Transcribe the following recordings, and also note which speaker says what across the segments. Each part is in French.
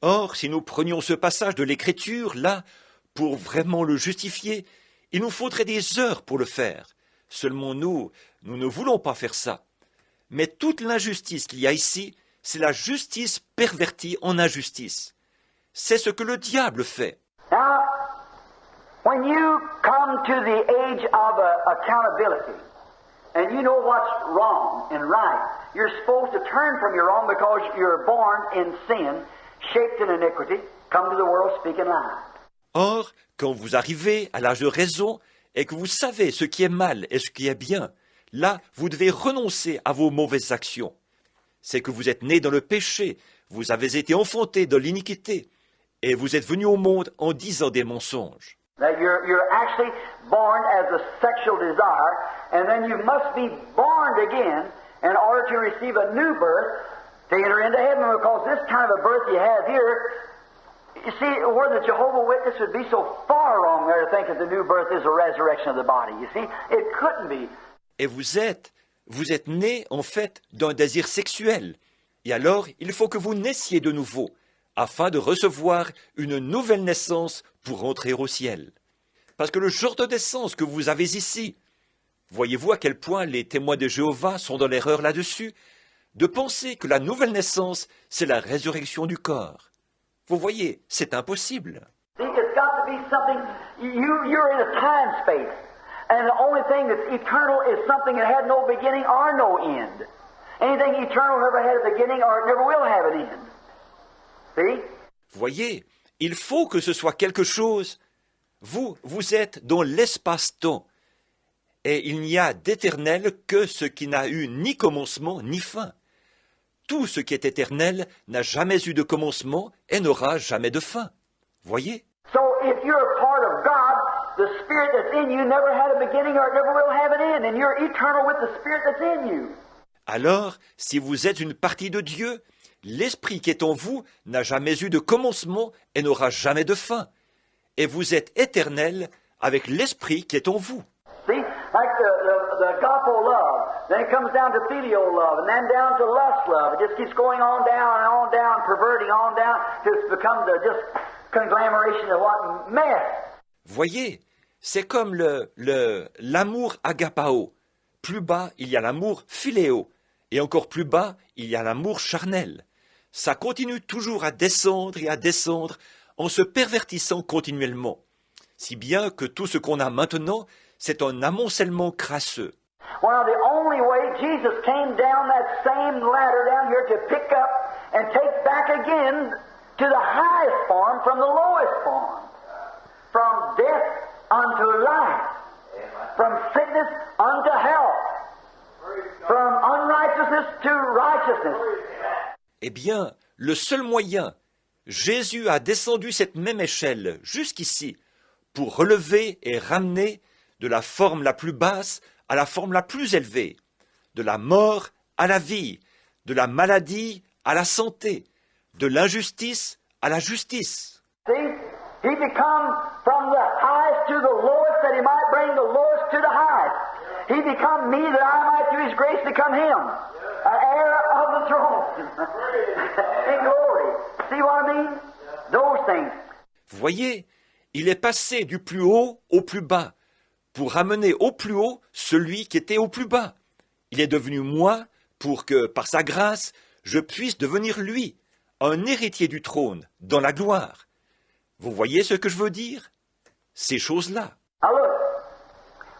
Speaker 1: Or, si nous prenions ce passage de l'Écriture, là, pour vraiment le justifier, il nous faudrait des heures pour le faire. Seulement nous ne voulons pas faire ça. Mais toute l'injustice qu'il y a ici, c'est la justice pervertie en injustice. C'est ce que le diable fait.
Speaker 2: Now, when you come to the age of accountability, and you know what's wrong and right, you're supposed to turn from your wrong because you're born in sin, shaped in iniquity, come to the world speaking lies.
Speaker 1: Or, quand vous arrivez à l'âge de raison et que vous savez ce qui est mal et ce qui est bien, là, vous devez renoncer à vos mauvaises actions. C'est que vous êtes né dans le péché, vous avez été enfanté dans l'iniquité, et vous êtes venu au monde en disant des mensonges.
Speaker 2: That you're actually born as a sexual desire, and then you must be born again in order to receive a new birth to enter into heaven, because this kind of a birth you have here, you see, where the Jehovah Witness would be so far wrong there to think that the new birth is a resurrection of the body. You see, it couldn't be.
Speaker 1: Et vous êtes né, en fait, d'un désir sexuel. Et alors, il faut que vous naissiez de nouveau, afin de recevoir une nouvelle naissance pour entrer au ciel. Parce que le genre de naissance que vous avez ici, voyez-vous à quel point les témoins de Jéhovah sont dans l'erreur là-dessus, de penser que la nouvelle naissance, c'est la résurrection du corps. Vous voyez, c'est impossible.
Speaker 2: See, it's got to be something, you're in a time space, and the only thing that's eternal is something that had no beginning or no end. Anything eternal never had a beginning or it never will have an end. See?
Speaker 1: Voyez, il faut que ce soit quelque chose. Vous êtes dans l'espace-temps. Et il n'y a d'éternel que ce qui n'a eu ni commencement ni fin. Tout ce qui est éternel n'a jamais eu de commencement et n'aura jamais de fin. Voyez?
Speaker 2: So if you're a part of God, the Spirit that's in you never had a beginning or it never will have an end, and you're eternal with the Spirit that's in you.
Speaker 1: Alors, si vous êtes une partie de Dieu, l'Esprit qui est en vous n'a jamais eu de commencement et n'aura jamais de fin. Et vous êtes éternel avec l'Esprit qui est en vous.
Speaker 2: See, like the agape love, then it comes down to filial love, and then down to lust love. It just keeps going on down, perverting on down, till it's become the just conglomeration of what mess.
Speaker 1: Voyez, c'est comme l'amour agapao. Plus bas, il y a l'amour philéo, et encore plus bas, il y a l'amour charnel. Ça continue toujours à descendre et à descendre en se pervertissant continuellement. Si bien que tout ce qu'on a maintenant, c'est un amoncellement crasseux.
Speaker 2: Well, the only way Jesus came down that same ladder down here to pick up and take back again to the highest form from the lowest form. From death unto life. From sickness unto health. From unrighteousness to righteousness.
Speaker 1: Eh bien, le seul moyen, Jésus a descendu cette même échelle jusqu'ici pour relever et ramener de la forme la plus basse à la forme la plus élevée, de la mort à la vie, de la maladie à la santé, de l'injustice à la justice.
Speaker 2: See, he become from the highest to the lowest that he might bring the lowest to the highest. He become me that I might through his grace become him, an heir of the throne in glory. See what I mean? Those things.
Speaker 1: Voyez, il est passé du plus haut au plus bas, pour ramener au plus haut celui qui était au plus bas. Il est devenu moi pour que, par sa grâce, je puisse devenir lui, un héritier du trône, dans la gloire. Vous voyez ce que je veux dire? Ces choses-là.
Speaker 2: Now look,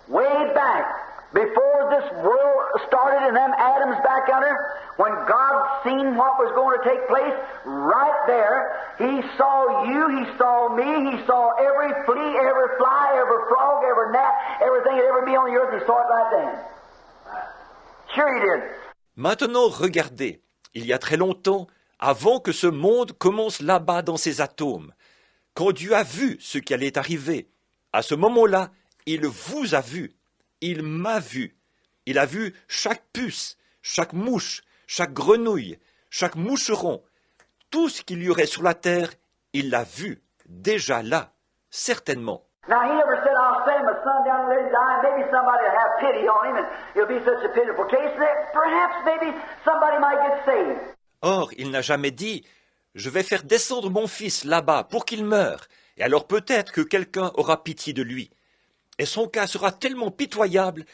Speaker 2: way back, before this world started and them atoms back under, when God seen what was going to take place, right there, He saw you, He saw me, He saw every flea, every fly, every frog, every gnat, everything that ever be on the earth, He saw it right then. Sure He did.
Speaker 1: Maintenant, regardez, il y a très longtemps, avant que ce monde commence là-bas dans ses atomes, quand Dieu a vu ce qui allait arriver, à ce moment-là, il vous a vu, il m'a vu. Il a vu chaque puce, chaque mouche, chaque grenouille, chaque moucheron. Tout ce qu'il y aurait sur la terre, il l'a vu, déjà là, certainement.
Speaker 2: Now, He never said, I'll send my son down and let him die, and maybe somebody will have pity on him, and it'll be such a pitiful case that perhaps maybe somebody might get saved.
Speaker 1: Or, il n'a jamais dit, je vais faire descendre mon fils là-bas pour qu'il meure, et alors peut-être que quelqu'un aura pitié de lui. Et son cas sera tellement pitoyable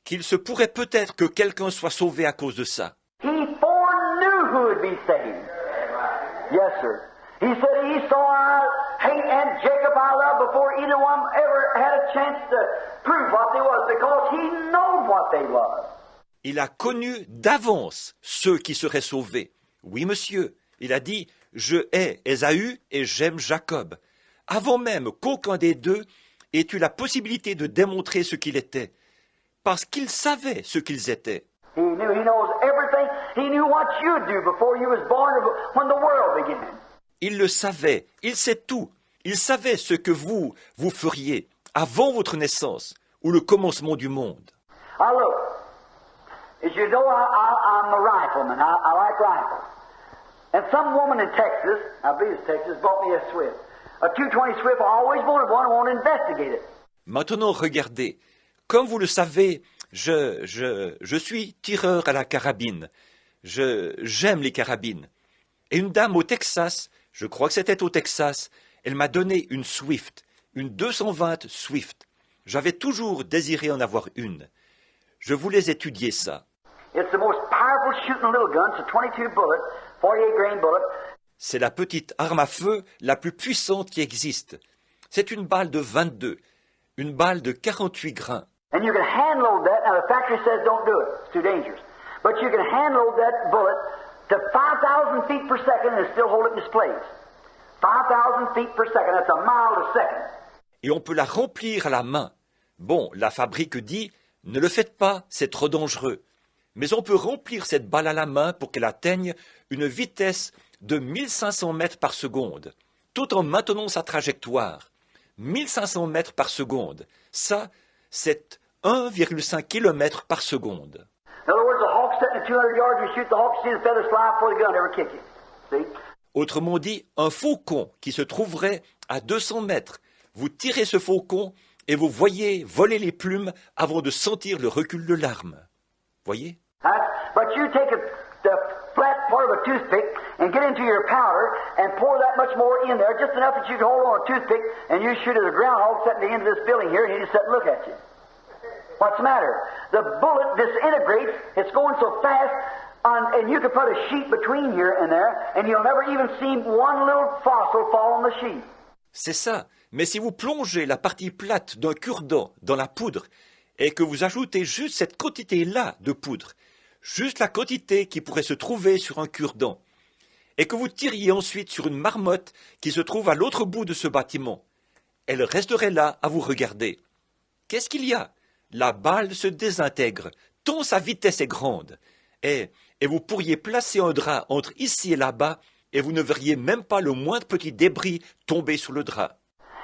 Speaker 1: qu'il se pourrait peut-être que quelqu'un soit sauvé à cause de ça.
Speaker 2: He foreknew who would be saved. Yes, sir. He said, Esau I hate and Jacob I love before either one ever had a chance to prove what they was, because he knowed what they was.
Speaker 1: Il a connu d'avance ceux qui seraient sauvés. Oui, monsieur, il a dit « Je hais Ésaü et j'aime Jacob », avant même qu'aucun des deux ait eu la possibilité de démontrer ce qu'il était, parce qu'il savait ce qu'ils étaient.
Speaker 2: He knows everything. He knew what you'd do before you was born or when the world began.
Speaker 1: Il le savait, il sait tout. Il savait ce que vous feriez avant votre naissance ou le commencement du monde.
Speaker 2: Now look, as you know, I'm a rifleman. I like rifles. And some woman in Texas, I believe it's Texas, bought me a Swift. A 220 Swift. I always wanted one. I want to investigate it.
Speaker 1: Maintenant, regardez. Comme vous le savez, je suis tireur à la carabine. J'aime les carabines. Et une dame au Texas, je crois que c'était au Texas, elle m'a donné une Swift, une 220 Swift. J'avais toujours désiré en avoir une. Je voulais étudier ça.
Speaker 2: It's the most powerful shooting little gun. It's a 22 bullet, 48 grain bullet.
Speaker 1: C'est la petite arme à feu la plus puissante qui existe. C'est une balle de 22, une balle de 48 grains.
Speaker 2: And you can hand load that. Now the factory says don't do it. It's too dangerous. But you can hand load that bullet to 5,000 feet per second and still hold it in its place. 5,000 feet per second. That's a mile a second.
Speaker 1: Et on peut la remplir à la main. Bon, la fabrique dit, ne le faites pas, c'est trop dangereux. Mais on peut remplir cette balle à la main pour qu'elle atteigne une vitesse de 1500 mètres par seconde, tout en maintenant sa trajectoire. 1500 mètres par seconde, ça, c'est 1,5 km par seconde.
Speaker 2: In other words, the hawk sitting at 200 yards, you shoot the hawk, you see the feathers fly before the gun ever kick you. See?
Speaker 1: Autrement dit, un faucon qui se trouverait à 200 mètres. Vous tirez ce faucon et vous voyez voler les plumes avant de sentir le recul de l'arme. Voyez?
Speaker 2: But you take the flat part of a toothpick and get into your powder and pour that much more in there, just enough that you can hold on a toothpick, and you shoot at a groundhog sitting at the end of this building here, and he just sit and look at you. What's the matter? The bullet disintegrates. It's going so fast, and you can put a sheet between here and there, and you'll never even see one little fossil fall on the sheet.
Speaker 1: C'est ça. Mais si vous plongez la partie plate d'un cure-dent dans la poudre et que vous ajoutez juste cette quantité-là de poudre, juste la quantité qui pourrait se trouver sur un cure-dent, et que vous tiriez ensuite sur une marmotte qui se trouve à l'autre bout de ce bâtiment, elle resterait là à vous regarder. Qu'est-ce qu'il y a? La balle se désintègre, tant sa vitesse est grande, et vous pourriez placer un drap entre ici et là-bas, et vous ne verriez même pas le moindre petit débris tomber sur le drap.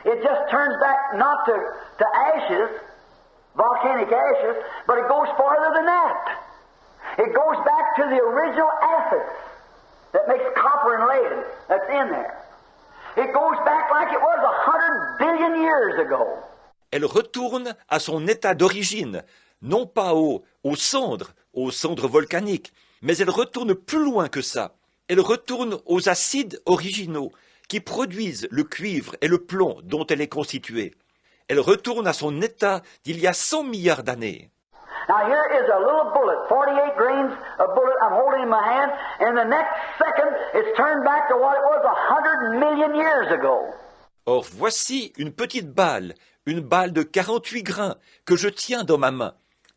Speaker 2: It just turns back not to ashes, volcanic ashes, but it goes farther than that. It goes back to the original acids that makes copper and lead that's in there. It goes back like it was 100 billion years ago.
Speaker 1: Elle retourne à son état d'origine, non pas aux cendres volcaniques, mais elle retourne plus loin que ça. Elle retourne aux acides originaux qui produisent le cuivre et le plomb dont elle est constituée. Elle retourne à son état d'il y a 100 milliards d'années.
Speaker 2: Now here is a little bullet, 48 grains of bullet I'm holding in my hand, and the next second it's turned back to what it was 100 million years ago.
Speaker 1: Or voici une petite balle, une balle de 48 grains que je tiens dans ma main.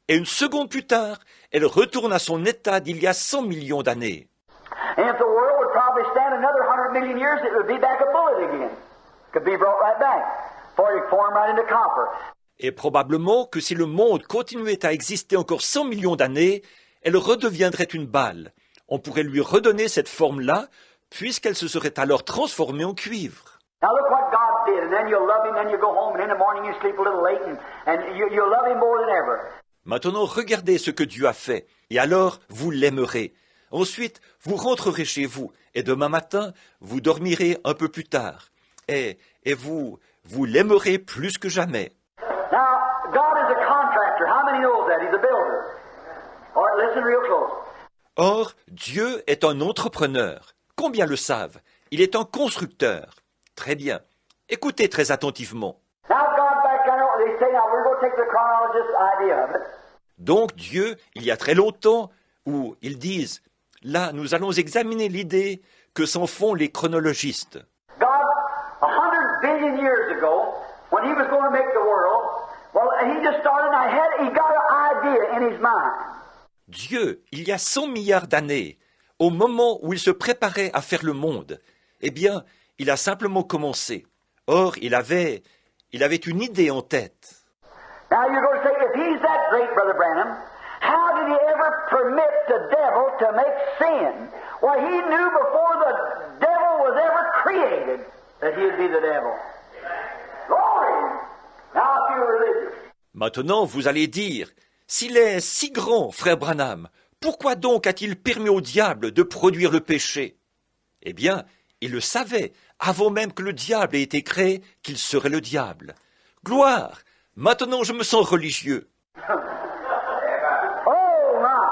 Speaker 1: Et une seconde plus tard, elle retourne à son état d'il y a 100 millions d'années.
Speaker 2: And if the world would probably stand another 100 million years, it would be back a bullet again. Could be brought right back, for it formed right into copper.
Speaker 1: Et probablement que si le monde continuait à exister encore 100 millions d'années, elle redeviendrait une balle. On pourrait lui redonner cette forme-là, puisqu'elle se serait alors transformée en cuivre.
Speaker 2: Now look what God did, and then you'll love Him, then you go home, and in the morning you sleep a little late, and you'll love Him more than ever.
Speaker 1: Maintenant, regardez ce que Dieu a fait, et alors vous l'aimerez. Ensuite, vous rentrerez chez vous, et demain matin, vous dormirez un peu plus tard. Et vous l'aimerez plus que jamais.
Speaker 2: Now, God is a contractor. How many knows that? He's a builder. All right, listen real close.
Speaker 1: Or, Dieu est un entrepreneur. Combien le savent? Il est un constructeur. Très bien. Écoutez très attentivement. Donc Dieu, il y a très longtemps, où ils disent, là, nous allons examiner l'idée que s'en font les chronologistes.
Speaker 2: God, 100 billion years ago, when he was going to make the world, well, he just started and he got an idea in his mind.
Speaker 1: Dieu, il y a 100 milliards d'années, au moment où il se préparait à faire le monde, eh bien, il a simplement commencé. Or, il avait une idée en tête.
Speaker 2: Now you're going to say, if he's that great, Brother Branham, how did he ever permit the devil to make sin? Well, he knew before the devil was ever created that he'd be the devil. Glory! Now I feel religious.
Speaker 1: Maintenant, vous allez dire, s'il est si grand, frère Branham, pourquoi donc a-t-il permis au diable de produire le péché? Eh bien, il le savait, avant même que le diable ait été créé, qu'il serait le diable. Gloire! Maintenant, je me sens religieux.
Speaker 2: Oh, my!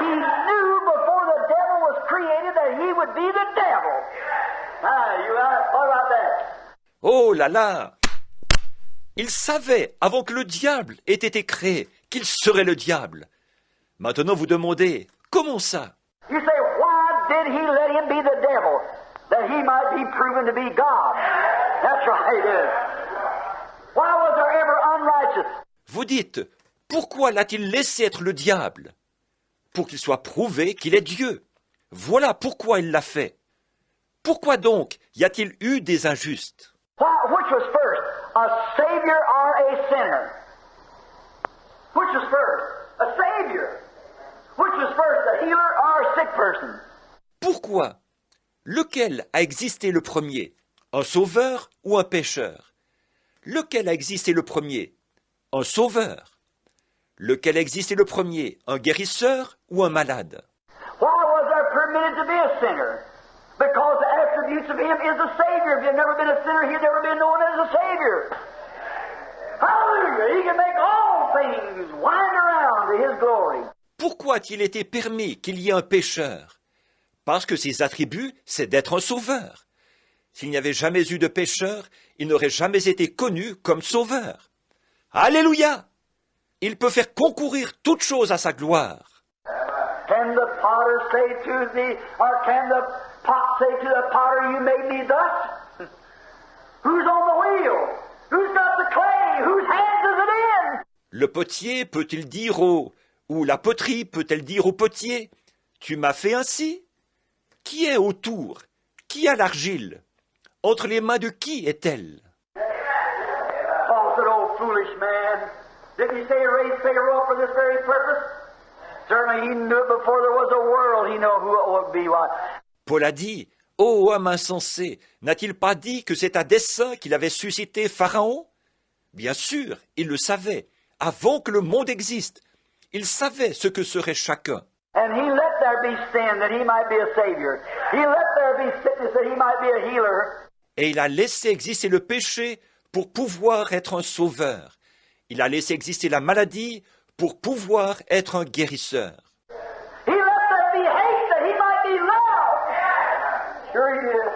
Speaker 2: He knew before the devil was created that he would be the devil. What about that?
Speaker 1: Oh là là! Il savait, avant que le diable ait été créé, qu'il serait le diable. Maintenant, vous demandez, comment ça?
Speaker 2: You say, why did he let him be the devil? That he might be proven to be God. That's right, it is. Why was there ever unrighteous?
Speaker 1: Vous dites, pourquoi l'a-t-il laissé être le diable? Pour qu'il soit prouvé qu'il est Dieu. Voilà pourquoi il l'a fait. Pourquoi donc y a-t-il eu des injustes?
Speaker 2: Which was first, a Savior or a sinner? Which was first, a Savior? Which was first, a healer or a sick person?
Speaker 1: Pourquoi? Lequel a existé le premier? Un sauveur ou un pécheur? Lequel a existé le premier? Un sauveur. Lequel a existé le premier? Un guérisseur ou un malade?
Speaker 2: Why was there permitted to be a sinner? Because the attributes of him is a Savior. If you've never been a sinner, he's never been known as a Savior. Hallelujah! He can make all things wind around to his glory.
Speaker 1: Pourquoi a-t-il été permis qu'il y ait un pécheur? Parce que ses attributs, c'est d'être un sauveur. S'il n'y avait jamais eu de pécheur, il n'aurait jamais été connu comme sauveur. Alléluia! Il peut faire concourir toute chose à sa gloire.
Speaker 2: Can the potter say to thee, or can the pot say to the potter, you made me thus? Who's on the wheel? Who's got the clay? Whose hands is it in?
Speaker 1: Le potier peut-il dire ou la poterie peut-elle dire au potier, tu m'as fait ainsi? Qui est autour? Qui a l'argile? Entre les mains de qui est-elle?
Speaker 2: Oh, said old foolish man. Didn't he say he raised Pharaoh up for this very purpose? Certainly he knew it before there was a world. He knew who it would be. What?
Speaker 1: Paul a dit, ô homme insensé, n'a-t-il pas dit que c'est à dessein qu'il avait suscité Pharaon? Bien sûr, il le savait, avant que le monde existe. Il savait ce que serait chacun.
Speaker 2: And he let there be sin that he might be a savior. He let there be sickness that he might be a healer.
Speaker 1: Et il a laissé exister le péché pour pouvoir être un sauveur. Il a laissé exister la maladie pour pouvoir être un guérisseur.
Speaker 2: He let there be hate that he might be loved. Sure he did.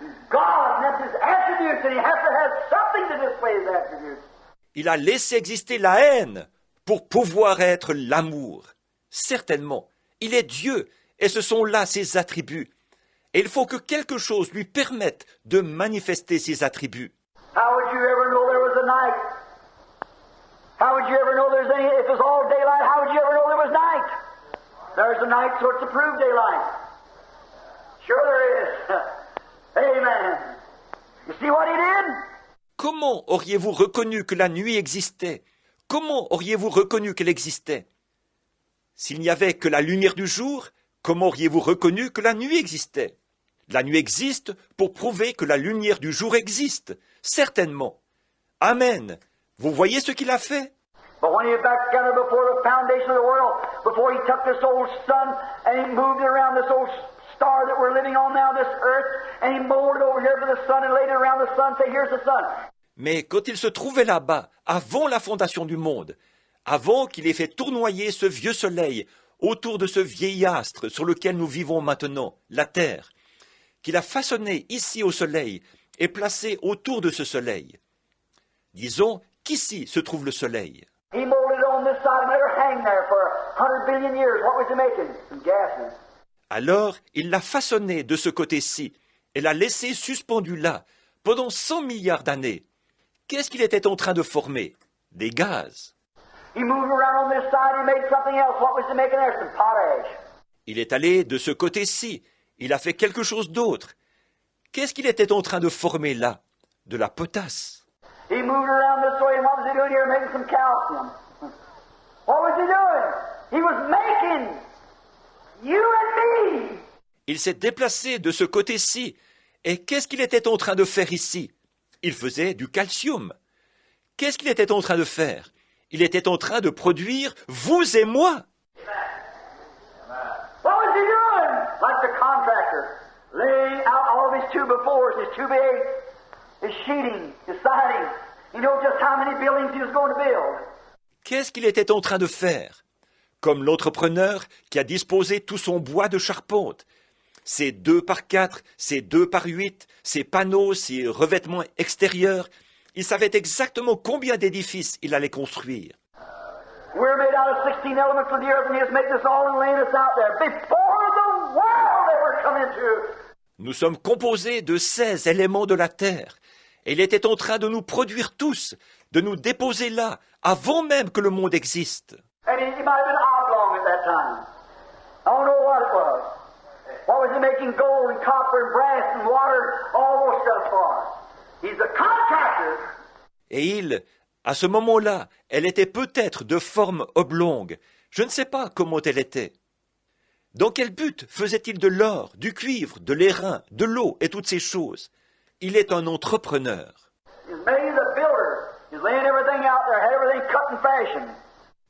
Speaker 2: He's God, and that's his attributes, and he has to have something to display his attributes.
Speaker 1: Il a laissé exister la haine pour pouvoir être l'amour. Certainement, il est Dieu, et ce sont là ses attributs. Et il faut que quelque chose lui permette de manifester ses attributs.
Speaker 2: How would you ever know there was a night? How would you ever know there's any, if it was all daylight, how would you ever know there was night? There's a night, so it's to prove daylight. Sure there is. Amen. You see what he did?
Speaker 1: Comment auriez-vous reconnu que la nuit existait? Comment auriez-vous reconnu qu'elle existait? S'il n'y avait que la lumière du jour, comment auriez-vous reconnu que la nuit existait? La nuit existe pour prouver que la lumière du jour existe, certainement. Amen. Vous voyez ce qu'il a fait?
Speaker 2: But when he back together before the foundation of the world, before he took this old sun and he moved it around this old star that we're living on now, this earth, and he molded it over here for the sun and laid it around the sun, say, here's the sun.
Speaker 1: Mais quand il se trouvait là-bas, avant la fondation du monde, avant qu'il ait fait tournoyer ce vieux soleil autour de ce vieil astre sur lequel nous vivons maintenant, la terre, qu'il a façonné ici au soleil et placé autour de ce soleil. Disons qu'ici se trouve le soleil.
Speaker 2: He molded it on this side and let her hang there for 100 billion years. What was he making? Some gases.
Speaker 1: Alors il l'a façonné de ce côté-ci et l'a laissé suspendu là pendant 100 milliards d'années. Qu'est-ce qu'il était en train de former? Des gaz.
Speaker 2: He moved around on this side, he made something else. What was he making there? Some potash.
Speaker 1: Il est allé de ce côté-ci, il a fait quelque chose d'autre. Qu'est-ce qu'il était en train de former là? De la potasse.
Speaker 2: He moved around this way, and what was he doing here? Making some calcium. What was he doing? He was making you and me.
Speaker 1: Il s'est déplacé de ce côté-ci. Et qu'est-ce qu'il était en train de faire ici? Il faisait du calcium. Qu'est-ce qu'il était en train de faire? Il était en train de produire vous et moi.
Speaker 2: What was he doing? Like the contractor, laying out all of his 2x4s, his 2x8, his sheeting, his siding. He knew just how many buildings he was going to build.
Speaker 1: Qu'est-ce qu'il était en train de faire? Comme l'entrepreneur qui a disposé tout son bois de charpente, ses 2x4, ses 2x8, ses panneaux, ses revêtements extérieurs, il savait exactement combien d'édifices il allait construire.
Speaker 2: We're made out of 16 elements of the earth, and he has made this all and laying us out there before the world ever come into.
Speaker 1: Nous sommes composés de 16 éléments de la terre, et il était en train de nous produire tous, de nous déposer là, avant même que le monde existe.
Speaker 2: And he might have been oblong at that time. I don't know what it was. What was he making gold and copper and brass and water, all those stuff for? He's a contractor.
Speaker 1: Et il, à ce moment-là, elle était peut-être de forme oblongue. Je ne sais pas comment elle était. Dans quel but faisait-il de l'or, du cuivre, de l'airain, de l'eau et toutes ces choses? Il est un entrepreneur.
Speaker 2: He's made a builder. He's laying everything out there, had everything cut and fashioned.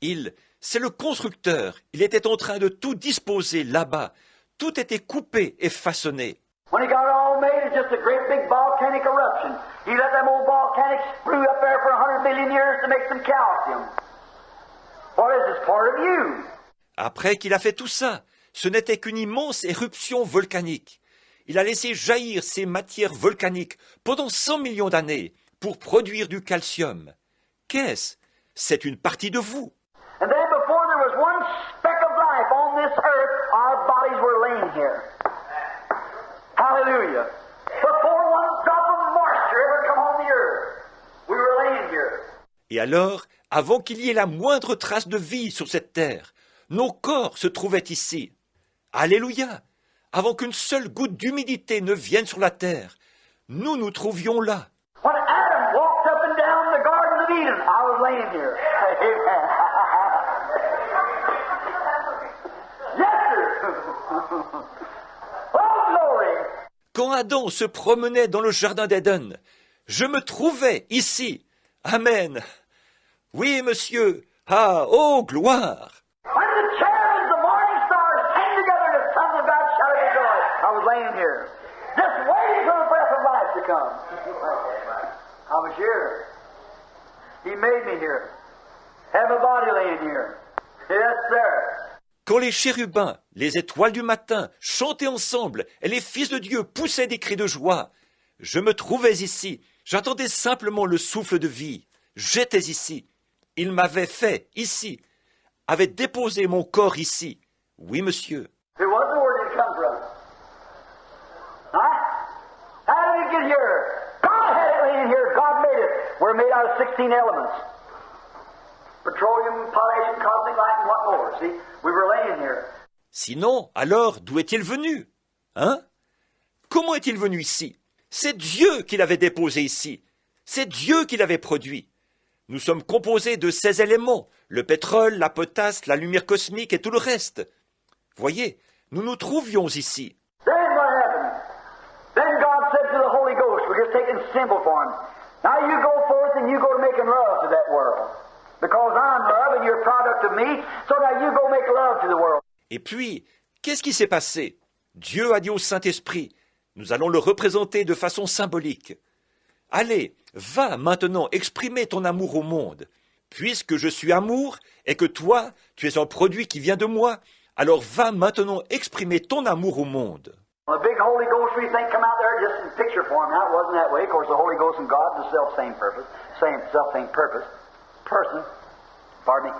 Speaker 1: Il, c'est le constructeur. Il était en train de tout disposer là-bas. Tout était coupé et façonné.
Speaker 2: When he got it all made, it's just a great big volcanic eruption. He let them old volcanics sprue up there for 100 billion years to make some calcium. What is this part of you?
Speaker 1: Après qu'il a fait tout ça, ce n'était qu'une immense éruption volcanique. Il a laissé jaillir ces matières volcaniques pendant 100 millions d'années pour produire du calcium. Qu'est-ce? C'est une partie de vous.
Speaker 2: And then before there was one speck of life on this earth, our bodies were laying here. Hallelujah. Before one drop of moisture ever come on the earth, we were laying here.
Speaker 1: Et alors, avant qu'il y ait la moindre trace de vie sur cette terre, nos corps se trouvaient ici. Alléluia! Avant qu'une seule goutte d'humidité ne vienne sur la terre, nous nous trouvions là.
Speaker 2: When Adam walked up and down the Garden of Eden, I was laying here. Yes, sir. Oh, glory.
Speaker 1: Quand Adam se promenait dans le jardin d'Éden, je me trouvais ici. Amen. Oui, monsieur. Ah, oh, gloire.
Speaker 2: When the cherubs, the morning stars, came together and the sons of God shouted with joy, I was laying here, just waiting for the breath of life to come. I was here. He made me here. Have a body laying here. Yes, sir.
Speaker 1: Quand les chérubins, les étoiles du matin, chantaient ensemble et les fils de Dieu poussaient des cris de joie, je me trouvais ici. J'attendais simplement le souffle de vie. J'étais ici. Il m'avait fait ici, avait déposé mon corps ici. Oui, monsieur.
Speaker 2: Who was the word did it come from? Huh? How did it get here? God had it laying here. God made it. We're made out of 16 elements. Petroleum, potassium, cosmic light, and what more? See, we were laying here.
Speaker 1: Sinon, alors, d'où est-il venu? Hein? Comment est-il venu ici? C'est Dieu qui l'avait déposé ici. C'est Dieu qui l'avait produit. Nous sommes composés de ces éléments, le pétrole, la potasse, la lumière cosmique et tout le reste. Voyez, nous nous trouvions ici.
Speaker 2: Then what happened? Then God said to the Holy Ghost, we're just taking symbol for him. Now you go forth and you go to making love to that world. Because I'm love and you're a product of me, so now you go make love to the world.
Speaker 1: Et puis, qu'est-ce qui s'est passé? Dieu a dit au Saint-Esprit, nous allons le représenter de façon symbolique. Allez, va maintenant exprimer ton amour au monde. Puisque je suis amour et que toi, tu es un produit qui vient de moi, alors va maintenant exprimer ton amour au monde.
Speaker 2: The big Holy Ghost we think come out there just in picture form. Now, it wasn't that way. Of course, the Holy Ghost and God, the self-same purpose, self-same purpose, person, pardon me.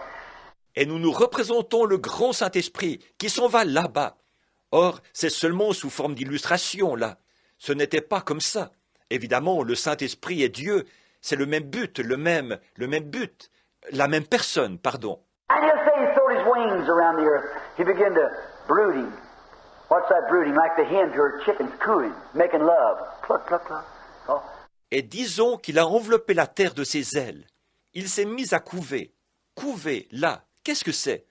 Speaker 1: Et nous nous représentons le grand Saint-Esprit qui s'en va là-bas. Or, c'est seulement sous forme d'illustration, là. Ce n'était pas comme ça. Évidemment, le Saint-Esprit est Dieu. C'est le même but, le même but, la même personne, pardon.
Speaker 2: And he'll say he throwed his wings around the earth. He began to brooding. What's that brooding? Like the hen to her chickens cooing, making love. Cluck, cluck, cluck. Oh.
Speaker 1: Et disons qu'il a enveloppé la terre de ses ailes. Il s'est mis à couver. Couver, là, qu'est-ce que c'est?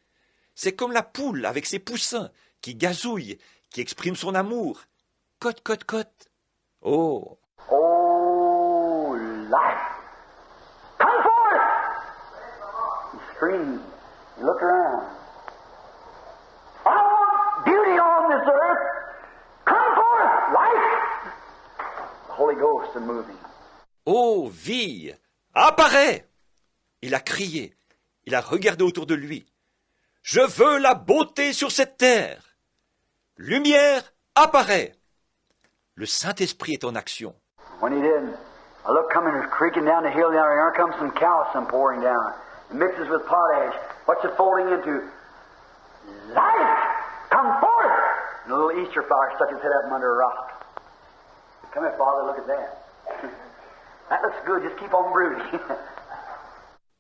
Speaker 1: C'est comme la poule avec ses poussins, qui gazouille, qui exprime son amour. Cote, cote, cote. Oh!
Speaker 2: Oh, life! Come forth! He screamed. He looked around. I want beauty on this earth. Come forth, life! The Holy Ghost is moving.
Speaker 1: Oh, vie! Apparaît! Il a crié. Il a regardé autour de lui. Je veux la beauté sur cette terre. Lumière, apparaît! Le Saint-Esprit est en action.
Speaker 2: When he did, I looked coming, creaking down the hill down there. Here comes some calcium pouring down. It mixes with potash. What's it folding into? Life! Come forth! And a little Easter flower stuck his head up from under a rock. Come here, Father, look at that. That looks good. Just keep on brooding.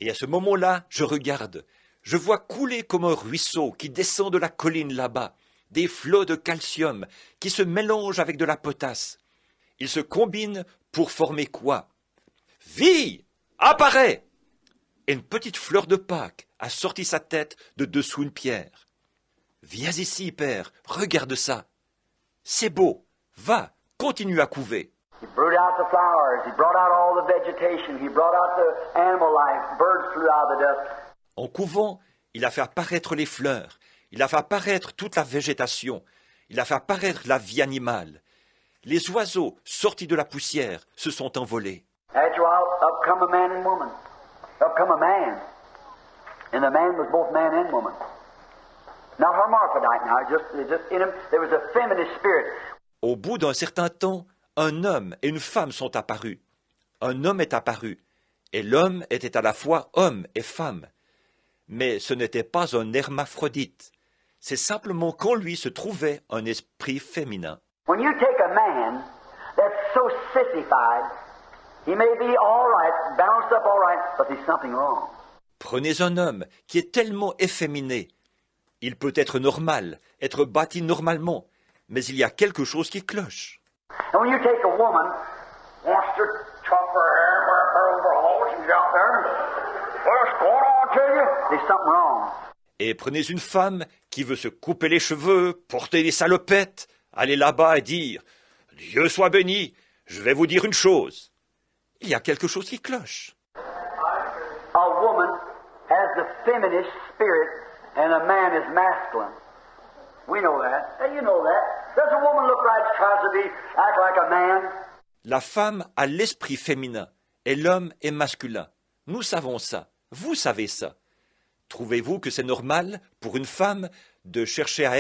Speaker 1: Et à ce moment-là, je regarde. Je vois couler comme un ruisseau qui descend de la colline là-bas, des flots de calcium qui se mélangent avec de la potasse. Ils se combinent pour former quoi? Vie! Apparaît! Et une petite fleur de Pâques a sorti sa tête de dessous une pierre. Viens ici, Père, regarde ça. C'est beau. Va, continue à couver.
Speaker 2: He brought out the flowers. He brought out all the vegetation. He brought out the animal life. Birds flew out of the dust.
Speaker 1: En couvant, il a fait apparaître les fleurs. Il a fait apparaître toute la végétation. Il a fait apparaître la vie animale. Les oiseaux, sortis de la poussière, se sont envolés.
Speaker 2: After a while, up come a man and woman. Up come a man. And the man was both man and woman. Not hermaphrodite now, just in him, there was a feminine spirit.
Speaker 1: Au bout d'un certain temps, un homme et une femme sont apparus. Un homme est apparu, et l'homme était à la fois homme et femme. Mais ce n'était pas un hermaphrodite. C'est simplement qu'en lui se trouvait un esprit féminin.
Speaker 2: When you take a man that's so sissified, he may be all right, balanced up all right, but there's something wrong.
Speaker 1: Prenez un homme qui est tellement efféminé. Il peut être normal, être bâti normalement, mais il y a quelque chose qui cloche.
Speaker 2: And when you take a woman, wants to chop her hair, wear her overalls, and get out there, what's going on to you? There's something wrong.
Speaker 1: Et prenez une femme qui veut se couper les cheveux, porter des salopettes, aller là-bas et dire « Dieu soit béni, je vais vous dire une chose. » Il y a quelque chose qui cloche.
Speaker 2: A woman has the feminine spirit and a man is masculine. We know that. And you know that. Does a woman look like she tries to be, act like a man?
Speaker 1: La femme a l'esprit féminin et l'homme est masculin. Nous savons ça. Vous savez ça. Trouvez-vous que c'est normal pour une femme de chercher à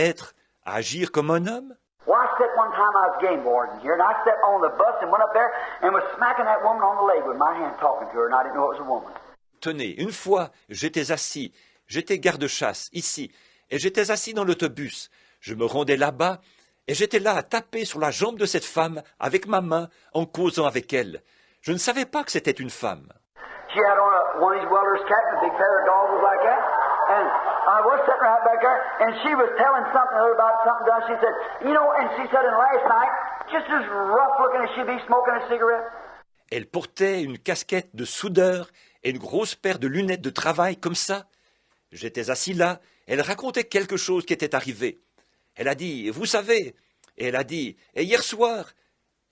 Speaker 1: agir comme un homme?
Speaker 2: Well, I sat one time, I was game warden here, and I sat on the bus and went up there and was smacking that woman on the leg with my hand talking to her, and I didn't know it was a woman.
Speaker 1: Tenez, une fois, j'étais garde-chasse, ici, et j'étais assis dans l'autobus. Je me rendais là-bas, et j'étais là à taper sur la jambe de cette femme avec ma main en causant avec elle. Je ne savais pas que c'était une femme.
Speaker 2: She had on one of these welder's caps, a big pair of goggles like that, and I was sitting right back there, and she was telling something to her about something done. She said, you know, and she said, and last night, just as rough looking as she'd be smoking a cigarette.
Speaker 1: Elle portait une casquette de soudeur et une grosse paire de lunettes de travail comme ça. J'étais assis là, elle racontait quelque chose qui était arrivé. Elle a dit, vous savez, et elle a dit, et hier soir,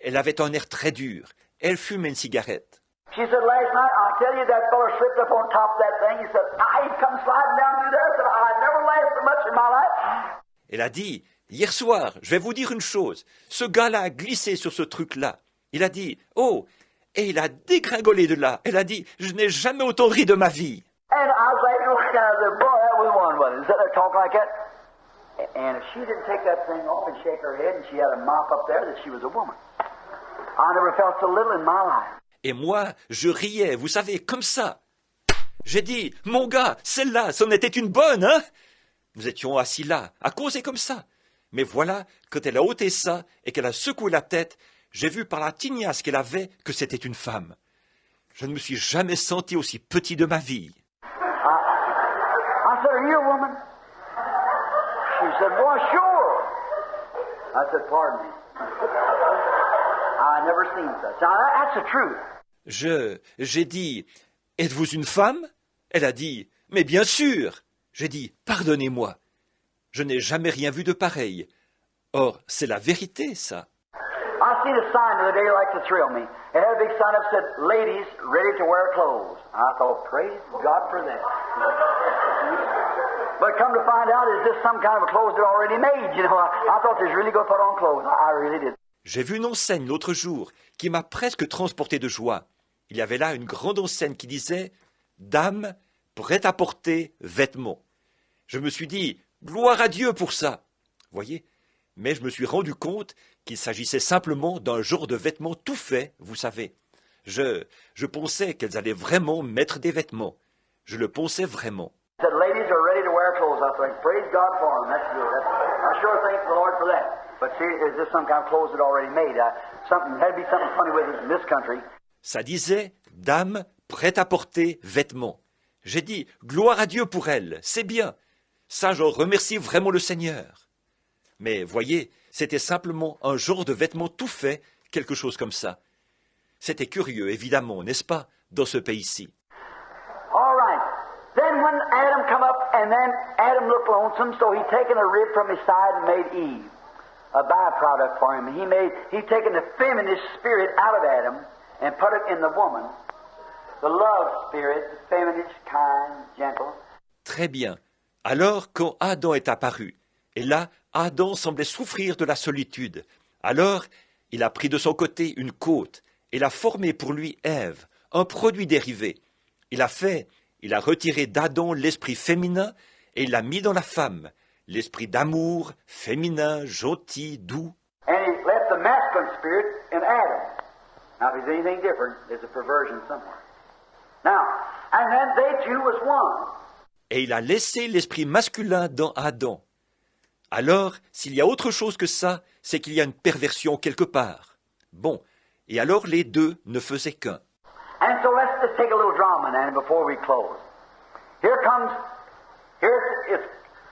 Speaker 1: elle avait un air très dur. Elle fumait une cigarette.
Speaker 2: She said, last night, I'll tell you, that fellow slipped up on top of that thing. He said, he'd come sliding down through there. I said, I never laughed so much in my life.
Speaker 1: Elle a dit, hier soir, je vais vous dire une chose. Ce gars-là a glissé sur ce truc-là. Il a dit, oh, et il a dégringolé de là. Elle a dit, je n'ai jamais autant ri de ma vie.
Speaker 2: And I was like, oh, I said, boy, that was one, wasn't it? Is that a talk like that? And if she didn't take that thing off and shake her head and she had a mop up there, that she was a woman. I never felt so little in my life.
Speaker 1: Et moi, je riais, vous savez, comme ça. J'ai dit, mon gars, celle-là, c'en était une bonne, hein? Nous étions assis là, à causer comme ça. Mais voilà, quand elle a ôté ça et qu'elle a secoué la tête, j'ai vu par la tignasse qu'elle avait que c'était une femme. Je ne me suis jamais senti aussi petit de ma vie.
Speaker 2: I said, are you a woman? She said, well, sure. I said, pardon me. I never seen such. Now, that's the truth.
Speaker 1: J'ai dit, êtes-vous une femme? Elle a dit, mais bien sûr. J'ai dit, pardonnez-moi. Je n'ai jamais rien vu de pareil. Or, c'est la vérité, ça.
Speaker 2: I seen a sign the other day like to thrill me. It had a big sign up that said, ladies ready to wear clothes. I thought, praise God for that. But come to find out, is this some kind of a clothes that already made? You know, I thought they was really going to put on clothes. I really did.
Speaker 1: J'ai vu une enseigne l'autre jour qui m'a presque transporté de joie. Il y avait là une grande enseigne qui disait « Dame, prête à porter vêtements ». Je me suis dit « Gloire à Dieu pour ça !» Voyez, mais je me suis rendu compte qu'il s'agissait simplement d'un genre de vêtements tout fait, vous savez. Je pensais qu'elles allaient vraiment mettre des vêtements. Je le pensais vraiment.
Speaker 2: Said ladies are ready to wear clothes. I thought, praise God for them. That's good. I sure thank the Lord for that. But see, is this some kind of clothes that already made? Something had to be something funny with it in this country.
Speaker 1: Ça disait « Dame, prête à porter vêtements ». J'ai dit « Gloire à Dieu pour elle, c'est bien ». Ça, j'en remercie vraiment le Seigneur. Mais voyez, c'était simplement un genre de vêtement tout fait, quelque chose comme ça. C'était curieux, évidemment, n'est-ce pas, dans ce pays-ci.
Speaker 2: All right. Then when Adam come up, and then Adam looked lonesome, so he taken a rib from his side and made Eve, a byproduct for him. He taken the feminine spirit out of Adam and put it in the woman, the love spirit, feminine, kind, gentle.
Speaker 1: Très bien. Alors, quand Adam est apparu, et là, Adam semblait souffrir de la solitude. Alors, il a pris de son côté une côte et l'a formée pour lui Ève, un produit dérivé. Il a retiré d'Adam l'esprit féminin et il l'a mis dans la femme, l'esprit d'amour, féminin, gentil, doux.
Speaker 2: And he left the masculine spirit in Adam. Now, if there's anything different, there's a perversion somewhere. Now, and then they two was one.
Speaker 1: Et il a laissé l'esprit masculin dans Adam. Alors, s'il y a autre chose que ça, c'est qu'il y a une perversion quelque part. Bon, et alors les deux ne faisaient qu'un.
Speaker 2: And so let's just take a little drama now before we close. Here's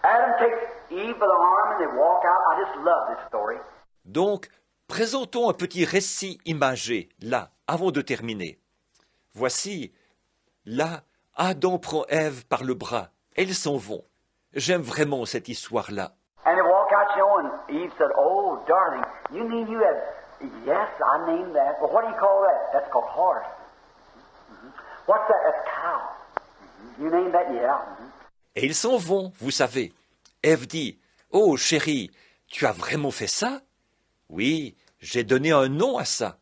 Speaker 2: Adam takes Eve by the arm and they walk out. I just love this story.
Speaker 1: Donc, présentons un petit récit imagé, là, avant de terminer. Voici, là, Adam prend Ève par le bras, et ils s'en vont. J'aime vraiment cette histoire-là.
Speaker 2: And they walk out, you know, and Eve said, oh, darling, you mean you have... Yes, I named that. Well, what do you call that? That's called horse. What's that? That's cow. You named that? Yeah.
Speaker 1: Et ils s'en vont, vous savez. Ève dit, « Oh, chérie, tu as vraiment fait ça? »« Oui, j'ai donné un nom à ça. »«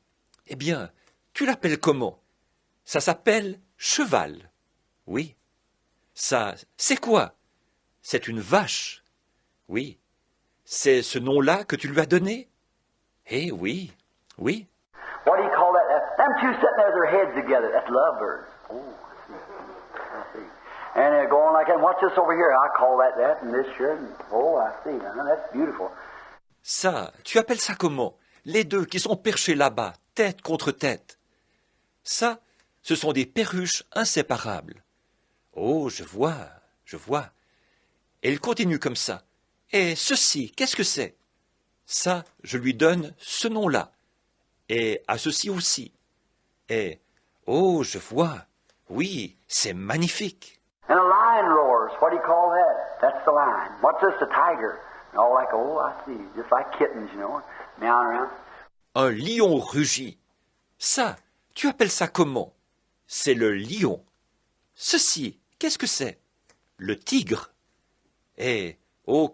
Speaker 1: Eh bien, tu l'appelles comment? »« Ça s'appelle cheval. »« Oui. »« Ça, c'est quoi? »« C'est une vache. »« Oui. »« C'est ce nom-là que tu lui as donné? »« Eh oui, oui. »
Speaker 2: What do you call that? Them two sitting there, their heads together. That's lovebirds. Oh, I see. And they're going like that. And what's this over here? I call that, and this here. And, oh, I see. That's beautiful.
Speaker 1: Ça, tu appelles ça comment? Les deux qui sont perchés là-bas, tête contre tête. Ça, ce sont des perruches inséparables. Oh, je vois, je vois. Et il continue comme ça. Et ceci, qu'est-ce que c'est? Ça, je lui donne ce nom-là. Et à ceci aussi. Et, oh, je vois. Oui, c'est magnifique.
Speaker 2: And a lion roars. What do you call that? That's the lion. What's this? The tiger. And all like, oh, I see. Just like kittens, you know, meowing around.
Speaker 1: Un lion rugit. Ça, tu appelles ça comment? C'est le lion. Ceci, qu'est-ce que c'est? Le tigre. Et, oh,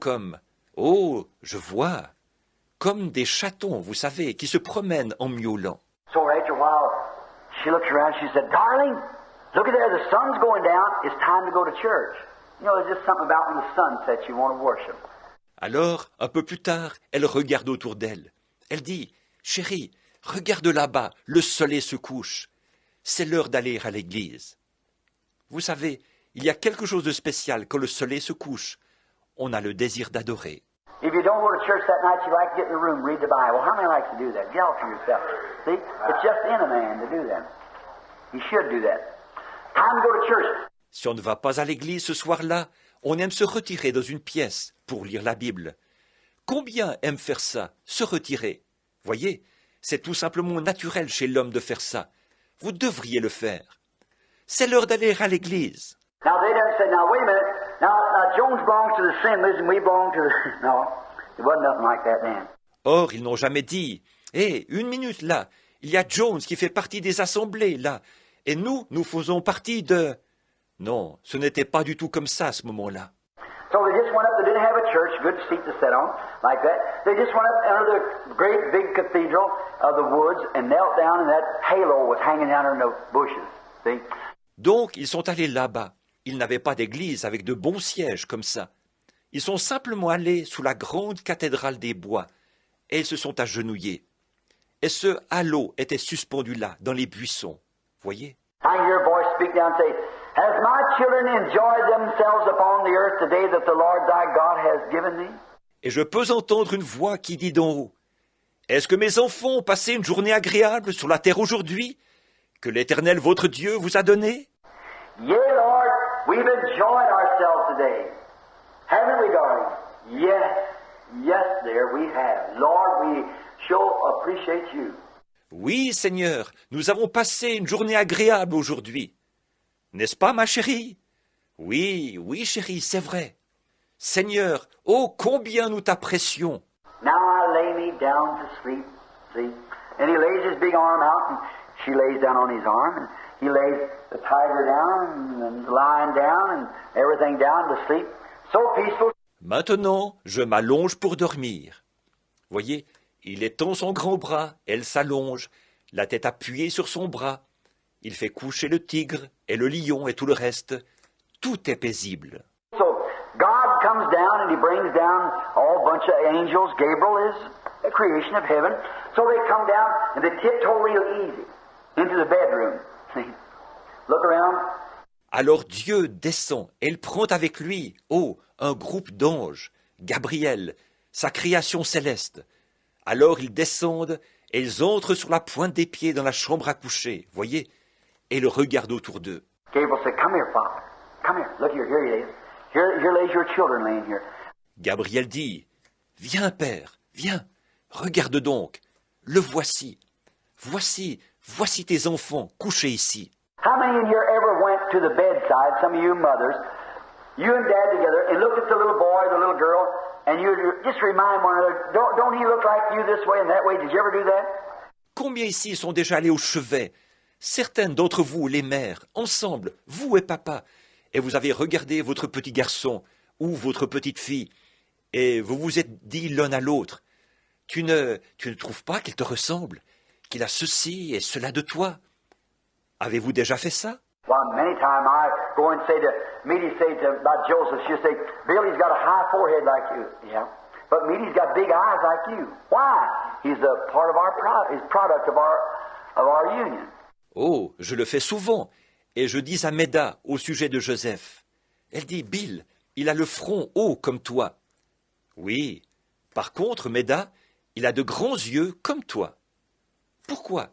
Speaker 1: je vois. Comme des chatons, vous savez, qui se promènent en miaulant.
Speaker 2: So after a while, she looked around, she said, darling, look at there, the sun's going down, it's time to go to church. You know, there's just something about when the sun sets you want to worship.
Speaker 1: Alors, un peu plus tard, elle regarde autour d'elle. Elle dit, « Chérie, regarde là-bas, le soleil se couche. C'est l'heure d'aller à l'église. » Vous savez, il y a quelque chose de spécial quand le soleil se couche. On a le désir d'adorer.
Speaker 2: If you don't go to church that night, you like to get in the room, read the Bible. How many likes to do that? Get out for yourself. See? It's just in a man to do that. He should do that. Time to go to church.
Speaker 1: Si on ne va pas à l'église ce soir-là, on aime se retirer dans une pièce pour lire la Bible. Combien aiment faire ça, se retirer? Voyez, c'est tout simplement naturel chez l'homme de faire ça. Vous devriez le faire. C'est l'heure d'aller à l'église.
Speaker 2: Now they done said, now wait a minute. Now Jones belongs to the Assemblies and we belong to the... No, it wasn't nothing like that then.
Speaker 1: Or, ils n'ont jamais dit, « Hé, une minute là, il y a Jones qui fait partie des assemblées là, et nous faisons partie de... » Non, ce n'était pas du tout comme ça à ce moment-là.
Speaker 2: So they just went up, they didn't have a church, good seat to sit on, like that. They just went up under the great big cathedral of the woods and knelt down and that halo was hanging down in the bushes. See?
Speaker 1: Donc, ils sont allés là-bas. Ils n'avaient pas d'église avec de bons sièges comme ça. Ils sont simplement allés sous la grande cathédrale des bois et ils se sont agenouillés. Et ce halo était suspendu là, dans les buissons. Voyez?
Speaker 2: I hear your voice speak down and say, Has my children enjoyed themselves upon the earth today that the Lord thy God has given thee?
Speaker 1: Et je peux entendre une voix qui dit d'en haut, « Est-ce que mes enfants ont passé une journée agréable sur la terre aujourd'hui, que l'Éternel votre Dieu vous a donnée? »
Speaker 2: Yea, Lord, we've enjoyed ourselves today. Haven't we, darling? Yes, dear, we have. Lord, we sure appreciate you.
Speaker 1: Oui, Seigneur, nous avons passé une journée agréable aujourd'hui. N'est-ce pas, ma chérie? Oui, chérie, c'est vrai. Seigneur, oh, combien nous t'apprécions.
Speaker 2: Now I lay me down to sleep, see? And he lays his big arm out, and she lays down on his arm, and he lays the tiger down, and the lion down, and everything down to sleep. So peaceful.
Speaker 1: Maintenant, je m'allonge pour dormir. Voyez, il étend son grand bras, elle s'allonge, la tête appuyée sur son bras. Il fait coucher le tigre et le lion et tout le reste. Tout est paisible.
Speaker 2: So God comes down and he brings down a whole bunch of angels. Gabriel is a creation of heaven. So they come down and they tiptoe real easy into the bedroom. See? Look around.
Speaker 1: Alors Dieu descend et il prend avec lui, un groupe d'anges, Gabriel, sa création céleste. Alors ils descendent et ils entrent sur la pointe des pieds dans la chambre à coucher, voyez, et le regardent autour d'eux.
Speaker 2: Gabriel said, Come here, Father. Come here. Look here. Here he is. Here lays your children laying here.
Speaker 1: Gabriel dit, « Viens, Père, viens, regarde donc, le voici. Voici tes enfants couchés ici. »
Speaker 2: How many in here ever went to the bedside, some of you mothers, you and Dad together, and looked at the little boy, the little girl, and you just remind one another, don't he look like you this way and that way? Did you ever do that?
Speaker 1: Combien ici sont déjà allés au chevet? Certaines d'entre vous, les mères, ensemble, vous et papa, et vous avez regardé votre petit garçon ou votre petite fille, et vous vous êtes dit l'un à l'autre, tu ne trouves pas qu'il te ressemble, qu'il a ceci et cela de toi? Avez-vous déjà fait ça?
Speaker 2: Well, many times I go and say to Meaty, say to about Joseph, she'll say, Billy's got a high forehead like you. Yeah. But Meaty's got big eyes like you. Why? He's a part of our product of our union.
Speaker 1: Oh, je le fais souvent, et je dis à Méda au sujet de Joseph. Elle dit, Bill, il a le front haut comme toi. Oui. Par contre, Méda, il a de grands yeux comme toi. Pourquoi?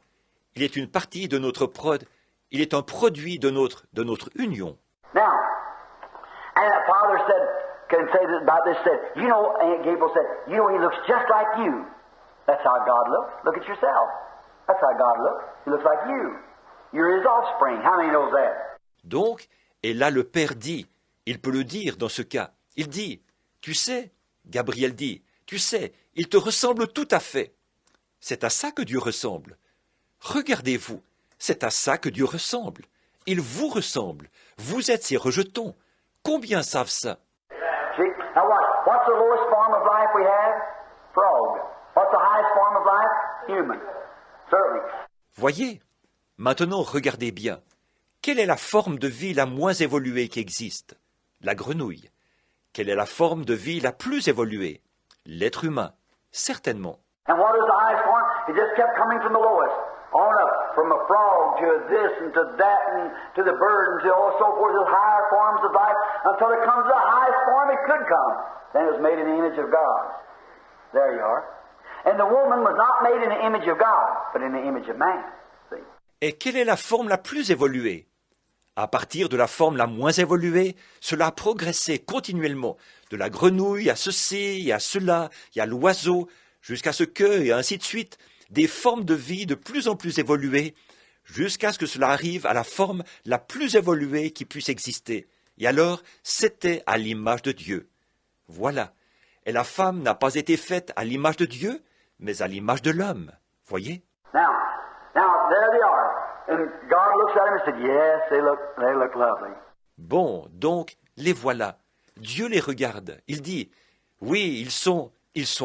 Speaker 1: Il est une partie de notre il est un produit de notre union.
Speaker 2: Now, and that father can say this about this, Aunt Gabriel said, he looks just like you. That's how God looks. Look at yourself. That's how God looks. He looks like you. You're his offspring. How many knows that?
Speaker 1: Donc, et là le Père dit, il peut le dire dans ce cas, il dit, tu sais, Gabriel dit, tu sais, il te ressemble tout à fait. C'est à ça que Dieu ressemble. Regardez-vous, c'est à ça que Dieu ressemble. Il vous ressemble. Vous êtes ses rejetons. Combien savent ça?
Speaker 2: See? Now what's the lowest form of life we have? Frog. What's the highest form of life? Human. Certainly.
Speaker 1: Voyez, maintenant regardez bien. Quelle est la forme de vie la moins évoluée qui existe? La grenouille. Quelle est la forme de vie la plus évoluée? L'être humain, certainement.
Speaker 2: And what is the highest form? It just kept coming from the lowest, on up, from a frog to this and to that and to the bird and to all so forth, the higher forms of life, until it comes to the highest form it could come. Then it was made in the image of God. There you are. And the woman was not made in the image of God, but in the image of man. See?
Speaker 1: Et quelle est la forme la plus évoluée? À partir de la forme la moins évoluée, cela a progressé continuellement, de la grenouille à ceci et à cela, et à l'oiseau, jusqu'à ce que, et ainsi de suite, des formes de vie de plus en plus évoluées, jusqu'à ce que cela arrive à la forme la plus évoluée qui puisse exister. Et alors, c'était à l'image de Dieu. Voilà. Et la femme n'a pas été faite à l'image de Dieu, mais à l'image de l'homme. Voyez?
Speaker 2: Now, there they are. And God looks at them and said, yes, they look lovely.
Speaker 1: Bon, donc, les voilà. Dieu les regarde. Il dit, oui, ils sont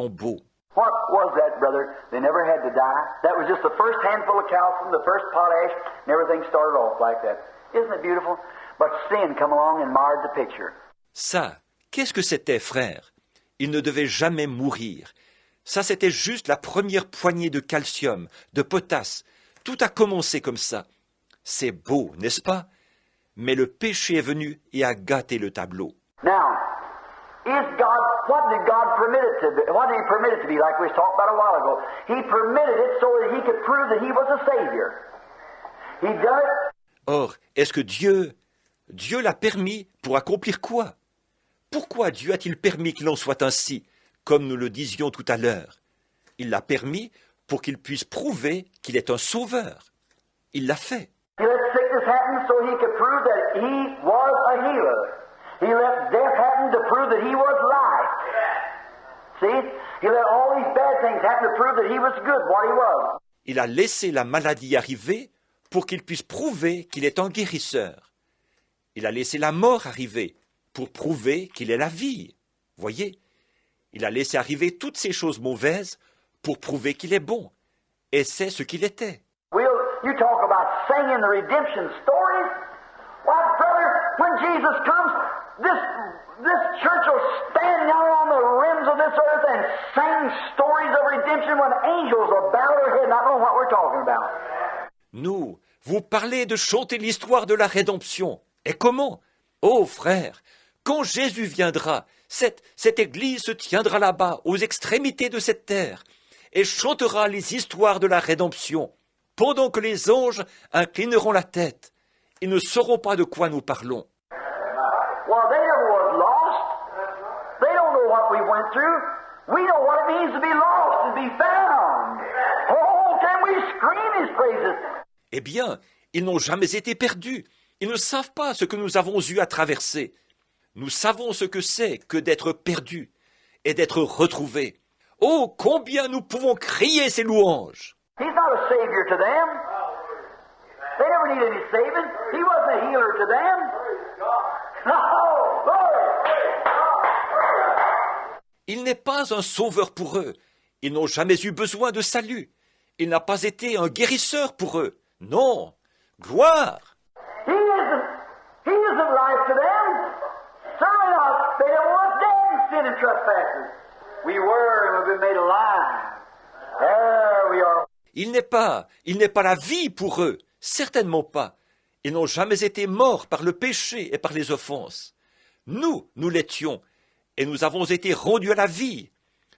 Speaker 1: beaux.
Speaker 2: What was that, brother? They never had to die. That was just the first handful of calcium, the first potash, and everything started off like that. Isn't it beautiful? But sin come along and marred the picture.
Speaker 1: Ça, qu'est-ce que c'était, frère? Ils ne devaient jamais mourir. Ça, c'était juste la première poignée de calcium, de potasse. Tout a commencé comme ça. C'est beau, n'est-ce pas? Mais le péché est venu et a gâté le tableau.
Speaker 2: Now, what did God permit it to be? What did He permit it to be? Like we talked about a while ago. He permitted it so that He could prove that He was a Savior. He done it.
Speaker 1: Or, est-ce que Dieu l'a permis pour accomplir quoi? Pourquoi Dieu a-t-il permis qu'il en soit ainsi, comme nous le disions tout à l'heure? Il l'a permis pour qu'il puisse prouver qu'il est un sauveur. Il l'a fait.
Speaker 2: He let sickness happen so He could prove that He was a healer. He let death happen to prove that He was life. See? He let all these bad things happen to prove that He was good, what He was.
Speaker 1: Il a laissé la maladie arriver pour qu'il puisse prouver qu'il est un guérisseur. Il a laissé la mort arriver pour prouver qu'il est la vie. Voyez? Il a laissé arriver toutes ces choses mauvaises pour prouver qu'il est bon. Et c'est ce qu'il était.
Speaker 2: You talk about singing the redemption stories. Why, brother, when Jesus comes, this church will stand down on the rims of this earth and sing stories of redemption when angels will bow their head, not knowing what we're talking about.
Speaker 1: Nous, vous parlez de chanter l'histoire de la rédemption. Et comment? Oh, frère, quand Jésus viendra, cette église se tiendra là-bas, aux extrémités de cette terre, et chantera les histoires de la rédemption, pendant que les anges inclineront la tête. Ils ne sauront pas de quoi nous parlons.
Speaker 2: Well, they never was lost. They don't know what we went through. We know what it means to be lost and be found. Oh, can we scream His praises?
Speaker 1: Eh bien, ils n'ont jamais été perdus. Ils ne savent pas ce que nous avons eu à traverser. Nous savons ce que c'est que d'être perdus et d'être retrouvés. Oh, combien nous pouvons crier ces louanges!
Speaker 2: He's not a savior to them. They never need any saving. He wasn't a healer to them. No, glory.
Speaker 1: Il n'est pas un sauveur pour eux. Ils n'ont jamais eu besoin de salut. Il n'a pas été un guérisseur pour eux. Non, gloire!
Speaker 2: He isn't life to them. Certainly not. They never was dead in sin and trespasses. We were and we've been made alive. There we are.
Speaker 1: Il n'est pas la vie pour eux, certainement pas. Ils n'ont jamais été morts par le péché et par les offenses. Nous l'étions, et nous avons été rendus à la vie.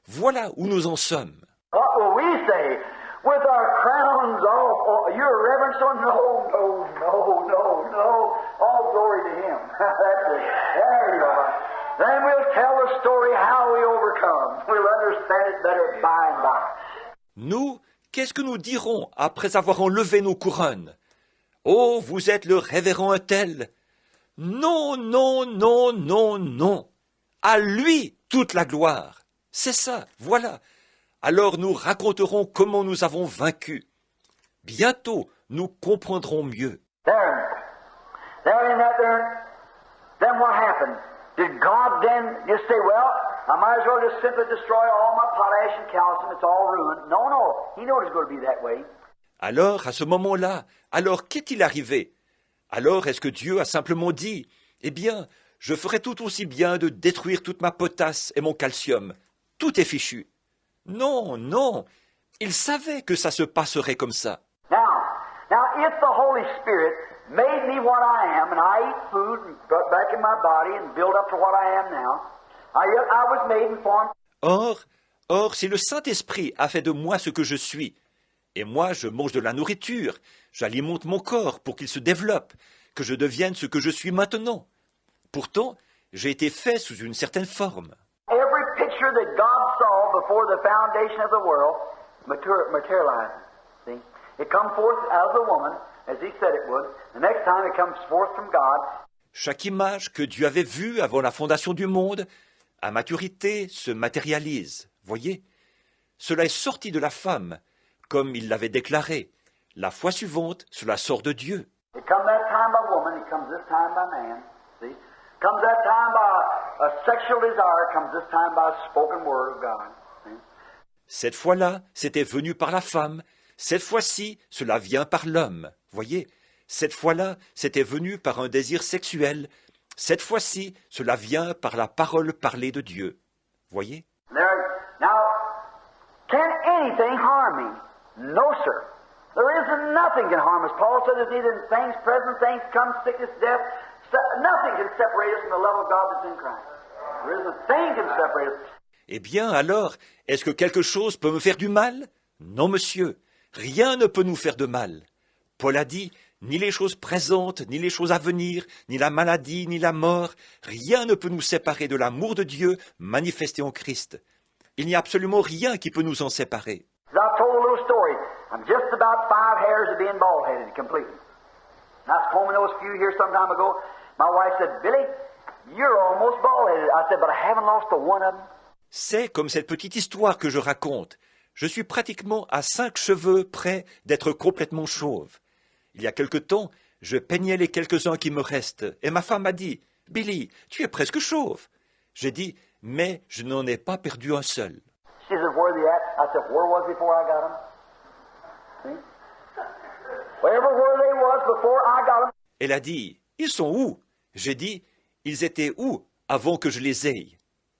Speaker 1: Voilà où nous en sommes.
Speaker 2: What will we say? With our crowns off, oh, your reverence, oh, no. All glory to Him. That's it. There you are. Then we'll tell the story how we overcome. We'll understand it better by and by.
Speaker 1: Nous, qu'est-ce que nous dirons après avoir enlevé nos couronnes? Oh, vous êtes le révérend un tel. Non, non, non, non, non. À lui toute la gloire. C'est ça, voilà. Alors nous raconterons comment nous avons vaincu. Bientôt, nous comprendrons mieux.
Speaker 2: Then what happened? Did God then just say, well, I might as well just simply destroy all my potash and calcium, it's all ruined? No, He knew it was going to be that way.
Speaker 1: Alors, à ce moment-là, qu'est-il arrivé? Alors, est-ce que Dieu a simplement dit, eh bien, je ferais tout aussi bien de détruire toute ma potasse et mon calcium. Tout est fichu. Non, non, il savait que ça se passerait comme ça.
Speaker 2: Now, if the Holy Spirit made me what I am, and I eat food and got back in my body and build up to what I am now, I was made and formed.
Speaker 1: Or, si le Saint-Esprit a fait de moi ce que je suis, et moi je mange de la nourriture, j'alimente mon corps pour qu'il se développe, que je devienne ce que je suis maintenant. Pourtant, j'ai été fait sous une certaine forme.
Speaker 2: Every picture that God saw before the foundation of the world materializes. See? It comes forth out of the woman, as he said it would. The next time it comes forth from God.
Speaker 1: Chaque image que Dieu avait vue avant la fondation du monde, à maturité, se matérialise. Voyez, cela est sorti de la femme, comme il l'avait déclaré. La fois suivante, cela sort de Dieu.
Speaker 2: It comes that time by woman, it comes this time by man. See? Comes that time by a sexual desire, comes this time by a spoken word of God. See?
Speaker 1: Cette fois-là, c'était venu par la femme. Cette fois-ci, cela vient par l'homme. Voyez, cette fois-là, c'était venu par un désir sexuel. Cette fois-ci, cela vient par la parole parlée de Dieu. Voyez?
Speaker 2: Now, can anything harm me? No, sir. There isn't nothing can harm us. Paul said there's neither things present, things come, sickness, death. Nothing can separate us from the love of God that's in Christ. There isn't a thing can separate us.
Speaker 1: Eh bien, alors, est-ce que quelque chose peut me faire du mal? Non, monsieur. Rien ne peut nous faire de mal. Paul a dit, ni les choses présentes, ni les choses à venir, ni la maladie, ni la mort, rien ne peut nous séparer de l'amour de Dieu manifesté en Christ. Il n'y a absolument rien qui peut nous en séparer.
Speaker 2: I've told a little story. I'm just about 5 hairs of being bald-headed completely. I was combing those few here some time ago. My wife said, Billy, you're almost bald-headed. I said, but I haven't lost a one of them.
Speaker 1: C'est comme cette petite histoire que je raconte. Je suis pratiquement à 5 cheveux près d'être complètement chauve. Il y a quelque temps, je peignais les quelques-uns qui me restent, et ma femme m'a dit, « Billy, tu es presque chauve. » J'ai dit, « Mais je n'en ai pas perdu un seul. »
Speaker 2: She said, where are they at? I said, where was he before I got them? See? Wherever where they was before I got them.
Speaker 1: Elle a dit, « Ils sont où ?» J'ai dit, « Ils étaient où avant que je les aie ?»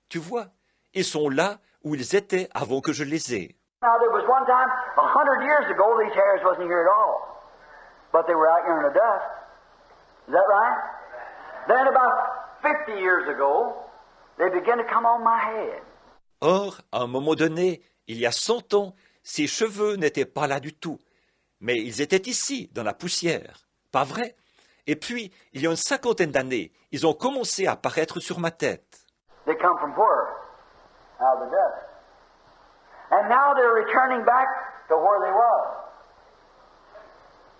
Speaker 1: Tu vois, ils sont là où ils étaient avant que je les aie.
Speaker 2: Now, there was one time, 100 years ago, these hairs wasn't here at all. But they were out here in the dust. Is that right? Then about 50 years ago, they began to come on my head.
Speaker 1: Or, à un moment donné, il y a 100 ans, ces cheveux n'étaient pas là du tout. Mais ils étaient ici, dans la poussière. Pas vrai? Et puis, il y a une 50aine d'années, ils ont commencé à apparaître sur ma tête.
Speaker 2: They come from where? Out of the dust. And now they're returning back to where they was.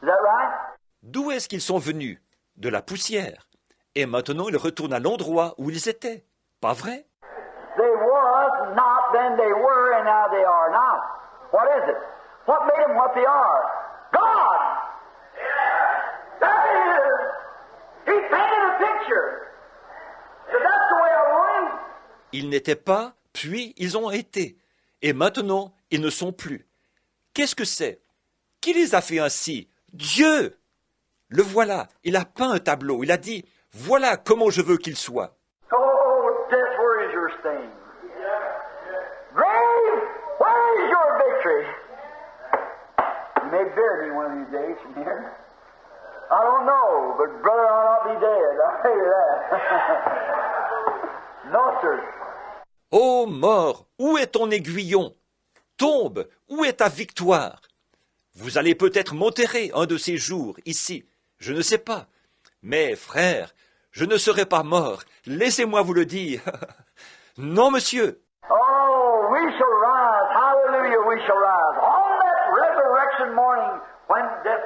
Speaker 2: Is that right?
Speaker 1: D'où est-ce qu'ils sont venus? De la poussière. Et maintenant, ils retournent à l'endroit où ils étaient. Pas vrai?
Speaker 2: They was not, then they were, and now they are now. What is it? What made them what they are? God! That is! He painted a picture. So that's the way I want him.
Speaker 1: Ils n'étaient pas, puis ils ont été. Et maintenant, ils ne sont plus. Qu'est-ce que c'est? Qui les a fait ainsi? Dieu! Le voilà, il a peint un tableau, il a dit, voilà comment je veux qu'il soit.
Speaker 2: Oh, death, where is your sting? Grave, where is your victory? You may bury me one of these days from here. I don't know, but brother, I'll not be dead. I'll tell you that. No, sir.
Speaker 1: Ô mort, où est ton aiguillon? Tombe, où est ta victoire? Vous allez peut-être m'enterrer un de ces jours, ici, je ne sais pas. Mais, frère, je ne serai pas mort, laissez-moi vous le dire. Non, monsieur.
Speaker 2: Oh, we shall rise. Hallelujah, we shall rise. On that resurrection morning, when death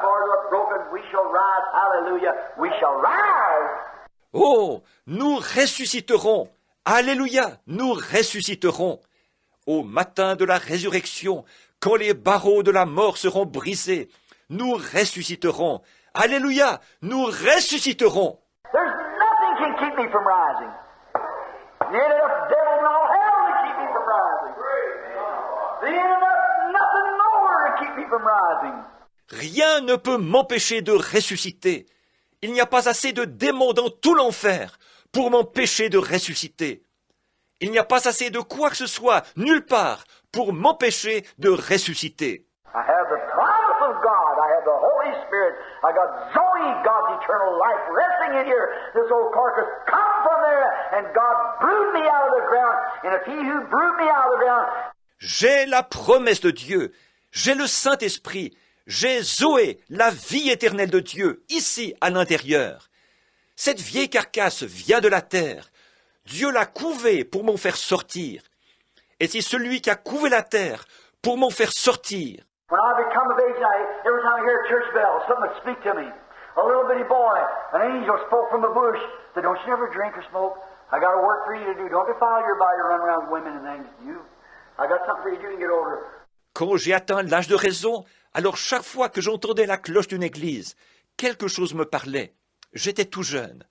Speaker 2: bars are broken, we shall rise. Hallelujah, we shall rise.
Speaker 1: Oh, nous ressusciterons. Alléluia, nous ressusciterons. Au matin de la résurrection, quand les barreaux de la mort seront brisés, nous ressusciterons. Alléluia, nous ressusciterons.
Speaker 2: There's nothing can keep me from rising. There ain't enough devil in all hell to keep me from rising. There ain't enough nothing nowhere to keep me from rising.
Speaker 1: Rien ne peut m'empêcher de ressusciter. Il n'y a pas assez de démons dans tout l'enfer pour m'empêcher de ressusciter. Il n'y a pas assez de quoi que ce soit, nulle part, pour m'empêcher de ressusciter.
Speaker 2: I have the promise of God. I have the Holy Spirit. I got Zoe, God's eternal life, resting in here. This old carcass come from there, and God brewed me out of the ground. And if He who brewed me out of the ground...
Speaker 1: J'ai la promesse de Dieu. J'ai le Saint-Esprit. J'ai Zoé, la vie éternelle de Dieu, ici à l'intérieur. Cette vieille carcasse vient de la terre. Dieu l'a couvée pour m'en faire sortir. Et c'est celui qui a couvé la terre pour m'en faire sortir.
Speaker 2: When I become of age, every time I hear a church bell, something would speak to me. A little bitty boy, an angel spoke from the bush. Said, don't you never drink or smoke? I got a work for you to do. Don't defile your body or run around with women and things. I got something for you to do and get older.
Speaker 1: Quand j'ai atteint l'âge de raison, alors chaque fois que j'entendais la cloche d'une église, quelque chose me parlait. J'étais tout jeune.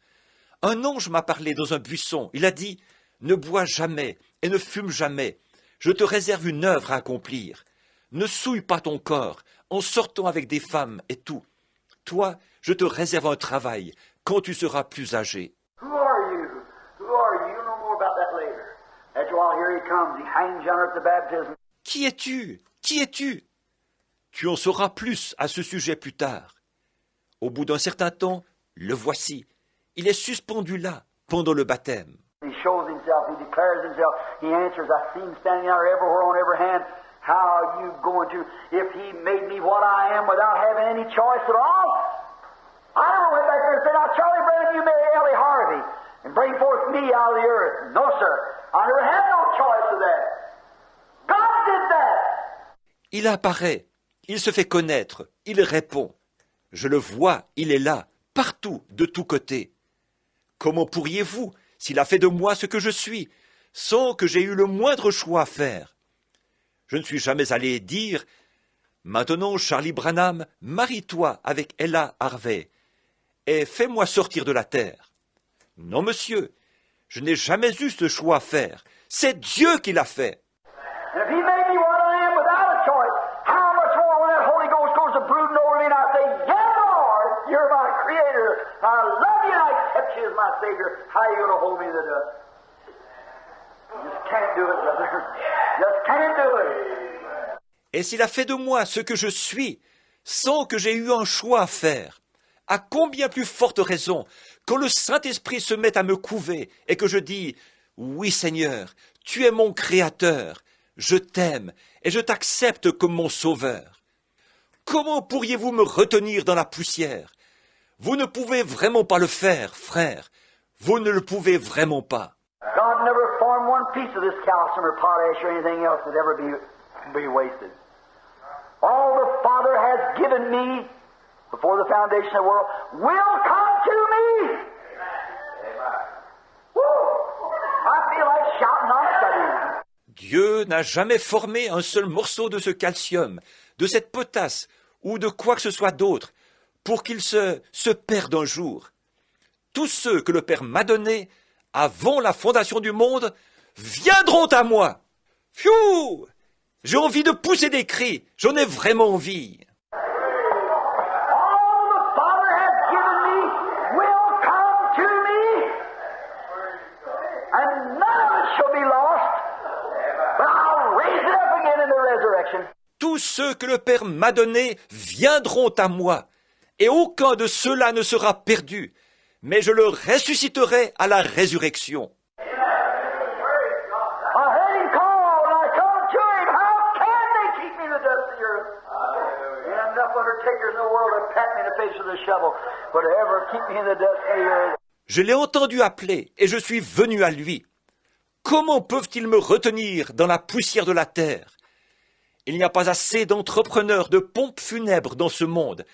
Speaker 1: Un ange m'a parlé dans un buisson. Il a dit, ne bois jamais et ne fume jamais. Je te réserve une œuvre à accomplir. Ne souille pas ton corps en sortant avec des femmes et tout. Toi, je te réserve un travail quand tu seras plus âgé.
Speaker 2: Who are you? Who are you? You'll know more about that later. After a while, here he comes. He hangs yonder at the baptism.
Speaker 1: Qui es-tu? Qui es-tu? Tu en sauras plus à ce sujet plus tard. Au bout d'un certain temps, le voici. Il est suspendu là, pendant le baptême.
Speaker 2: He shows himself. He declares himself. He answers. I see him standing out everywhere on every hand. How are you going to, if he made me what I am without having any choice at all? I never went back there and said, now Charlie Branham, you marry Ellie Harvey and bring forth me out of the earth. No, sir. I never had no choice of that. God did that.
Speaker 1: Il apparaît, il se fait connaître, il répond. Je le vois, il est là, partout, de tous côtés. Comment pourriez-vous, s'il a fait de moi ce que je suis, sans que j'aie eu le moindre choix à faire? Je ne suis jamais allé dire « Maintenant, Charlie Branham, marie-toi avec Ella Harvey et fais-moi sortir de la terre. » Non, monsieur, je n'ai jamais eu ce choix à faire. C'est Dieu qui l'a fait.
Speaker 2: And if he made me what I am without a choice, how much more when that Holy Ghost goes to brooding over me and I say, yeah, Lord, you're my creator. I love you and I accept you as my Savior. How are you going to hold me to the dust? You just can't do it, brother. Just can't do it.
Speaker 1: Et s'il a fait de moi ce que je suis, sans que j'aie eu un choix à faire, à combien plus forte raison, quand le Saint-Esprit se met à me couver et que je dis « Oui, Seigneur, tu es mon Créateur, je t'aime et je t'accepte comme mon Sauveur. » Comment pourriez-vous me retenir dans la poussière? Vous ne pouvez vraiment pas le faire, frère. Vous ne le pouvez vraiment pas.
Speaker 2: God never formed one piece of this calcium or potash or anything else that ever be wasted. All the Father has given me before the foundation of the world will come to me. Woo! I feel like shouting on studying.
Speaker 1: Dieu n'a jamais formé un seul morceau de ce calcium, de cette potasse ou de quoi que ce soit d'autre pour qu'il se perde un jour. Tous ceux que le Père m'a donnés avant la fondation du monde viendront à moi. Pfiou! J'ai envie de pousser des cris, j'en ai vraiment envie.
Speaker 2: All the Father has given me will come to me, and none of it shall be lost, but I'll raise it up again in the resurrection.
Speaker 1: Tous ceux que le Père m'a donnés viendront à moi, et aucun de ceux-là ne sera perdu, mais je le ressusciterai à la résurrection.
Speaker 2: I heard him call, and I come to him. How can they keep me in the dust of the earth? Ain't enough undertakers in the world to pat me in the face with a shovel, but to ever keep me in the dust of the earth.
Speaker 1: Je l'ai entendu appeler, et je suis venu à lui. Comment peuvent-ils me retenir dans la poussière de la terre? Il n'y a pas assez d'entrepreneurs de pompes funèbres dans ce monde.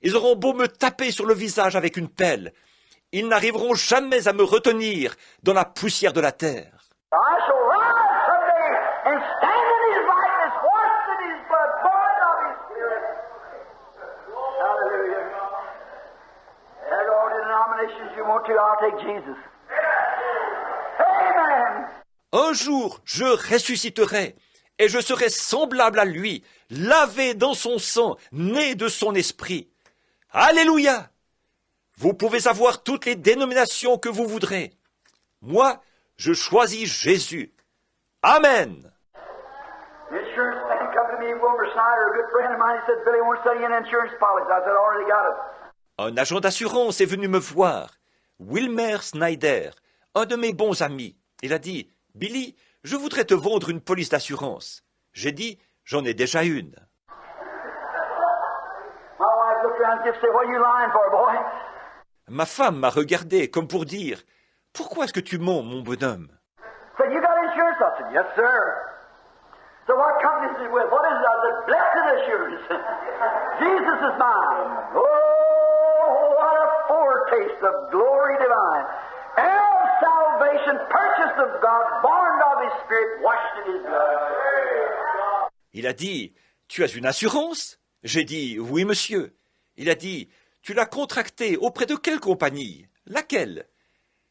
Speaker 1: Ils auront beau me taper sur le visage avec une pelle. Ils n'arriveront jamais à me retenir dans la poussière de la terre.
Speaker 2: I shall rise someday and stand in his likeness, washed in his blood, born of his spirit. Hallelujah. Have all the denominations you want to, I'll take Jesus. Amen.
Speaker 1: Un jour, je ressusciterai, et je serai semblable à lui, lavé dans son sang, né de son esprit. Alléluia! Vous pouvez avoir toutes les dénominations que vous voudrez. Moi, je choisis Jésus. Amen.
Speaker 2: The insurance man come to me, Wilmer Snyder, a good friend of mine. He said, Billy, I want to sell you an insurance policy. I said, I already got it.
Speaker 1: Un agent d'assurance est venu me voir. Wilmer Snyder, un de mes bons amis. Il a dit, Billy, je voudrais te vendre une police d'assurance. J'ai dit, j'en ai déjà une.
Speaker 2: My wife looked around and just said, what are you lying for, boy?
Speaker 1: Ma femme m'a regardé comme pour dire, pourquoi est-ce que tu mens, mon bonhomme?
Speaker 2: Said, you got insurance? I said, yes, sir. So what company is it with? What is it? I said, blessed assurance. Jesus is mine. Oh, what a foretaste of glory divine. Heir of salvation, purchased of God, born of His Spirit, washed in His blood.
Speaker 1: Il a dit, tu as une assurance? J'ai dit, oui, monsieur. Il a dit, tu l'as contractée auprès de quelle compagnie? Laquelle?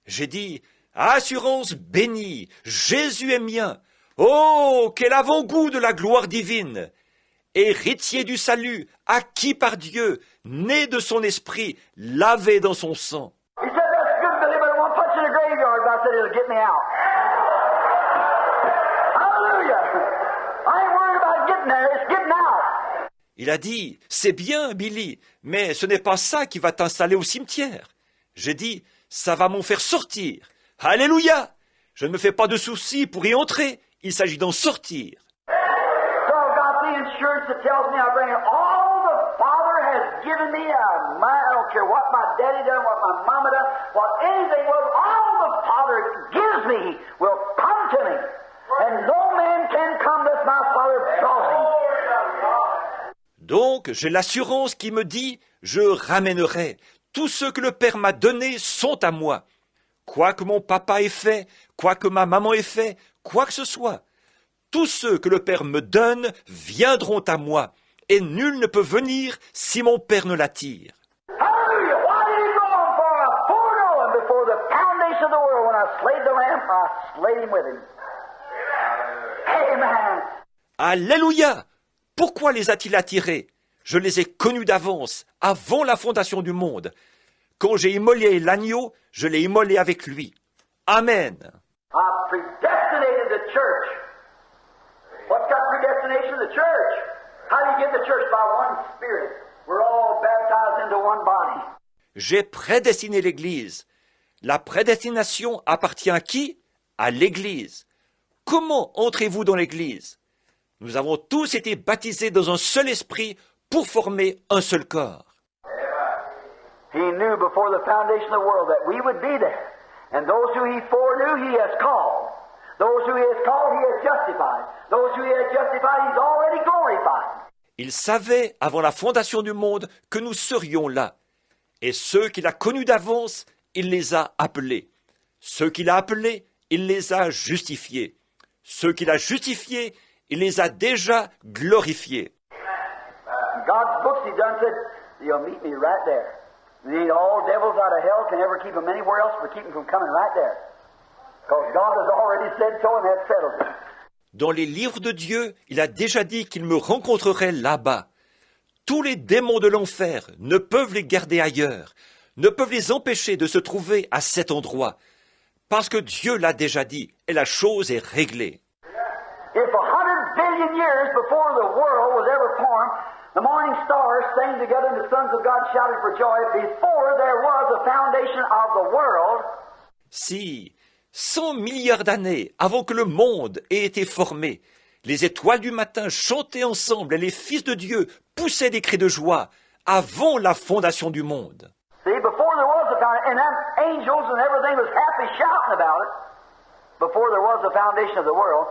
Speaker 1: J'ai dit, assurance bénie, Jésus est mien. Oh, quel avant-goût de la gloire divine! Héritier du salut, acquis par Dieu, né de son esprit, lavé dans son sang.
Speaker 2: He said, that's good, Billy, but I won't put you in a graveyard. But I said, it'll get me out. Hallelujah! I ain't worried about getting there, it's getting out.
Speaker 1: Il a dit, c'est bien, Billy, mais ce n'est pas ça qui va t'installer au cimetière. J'ai dit, ça va m'en faire sortir. Alléluia! Je ne me fais pas de soucis pour y entrer. Il s'agit d'en sortir.
Speaker 2: So I've got the insurance that tells me I bring it. All the Father has given me, I don't care what my daddy done, what my mama done, what anything was, all the Father gives me will come to me. And no man can come unless my Father draws him.
Speaker 1: Donc, j'ai l'assurance qui me dit, je ramènerai. Tous ceux que le Père m'a donnés sont à moi. Quoi que mon papa ait fait, quoi que ma maman ait fait, quoi que ce soit, tous ceux que le Père me donne viendront à moi, et nul ne peut venir si mon Père ne l'attire.
Speaker 2: Hallelujah! Why did he go on for? I foreknow him before the foundation of the world. When I slayed the lamb, I slayed him with him. Amen.
Speaker 1: Alléluia! Pourquoi les a-t-il attirés? Je les ai connus d'avance, avant la fondation du monde. Quand j'ai immolé l'agneau, je l'ai immolé avec lui. Amen.
Speaker 2: I predestinated the church. What's got predestination? The church. How do you get the church? By one Spirit. We're all baptized into one body.
Speaker 1: J'ai prédestiné l'Église. La prédestination appartient à qui? À l'Église. Comment entrez-vous dans l'Église? Nous avons tous été baptisés dans un seul esprit pour former un seul corps.
Speaker 2: He knew before the foundation of the world that we would be there. And those who He foreknew, He has called. Those who He has called, He has justified. Those who He has justified, He's already glorified.
Speaker 1: Il savait, avant la fondation du monde, que nous serions là. Et ceux qu'il a connus d'avance, il les a appelés. Ceux qu'il a appelés, il les a justifiés. Ceux qu'il a justifiés, il les a déjà glorifiés.
Speaker 2: In God's books, He done said, you'll meet me right there. And all devils out of hell can never keep them anywhere else but keep them from coming right there. Because God has already said so and that settles it.
Speaker 1: Dans les livres de Dieu, il a déjà dit qu'il me rencontrerait là-bas. Tous les démons de l'enfer ne peuvent les garder ailleurs, ne peuvent les empêcher de se trouver à cet endroit, parce que Dieu l'a déjà dit et la chose est réglée.
Speaker 2: If 100 billion years before the world was ever formed, the morning stars sang together and the sons of God shouted for joy, before there was a foundation of the world,
Speaker 1: Si 100 milliards d'années avant que le monde ait été formé, les étoiles du matin chantaient ensemble et les fils de Dieu poussaient des cris de joie avant la fondation du monde.
Speaker 2: see, before there was a foundation, and them angels and everything was happy shouting about it, before there was a foundation of the world,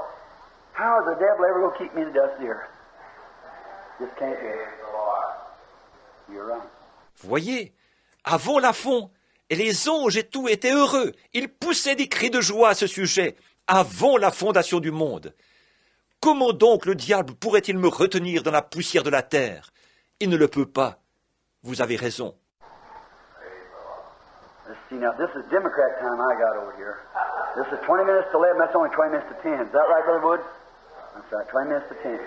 Speaker 2: how is the devil ever going to keep me in the dust of the earth? Just can't do it. You're right.
Speaker 1: Vous voyez, avant la fond, et les anges et tout étaient heureux. Ils poussaient des cris de joie à ce sujet, avant la fondation du monde. Comment donc le diable pourrait-il me retenir dans la poussière de la terre? Il ne le peut pas. Vous avez raison.
Speaker 2: Let's see now, this is Democrat time I got over here. This is 20 minutes to 11, that's only 20 minutes to 10. Is that right, Brother Wood? That's right, 20 minutes to 10.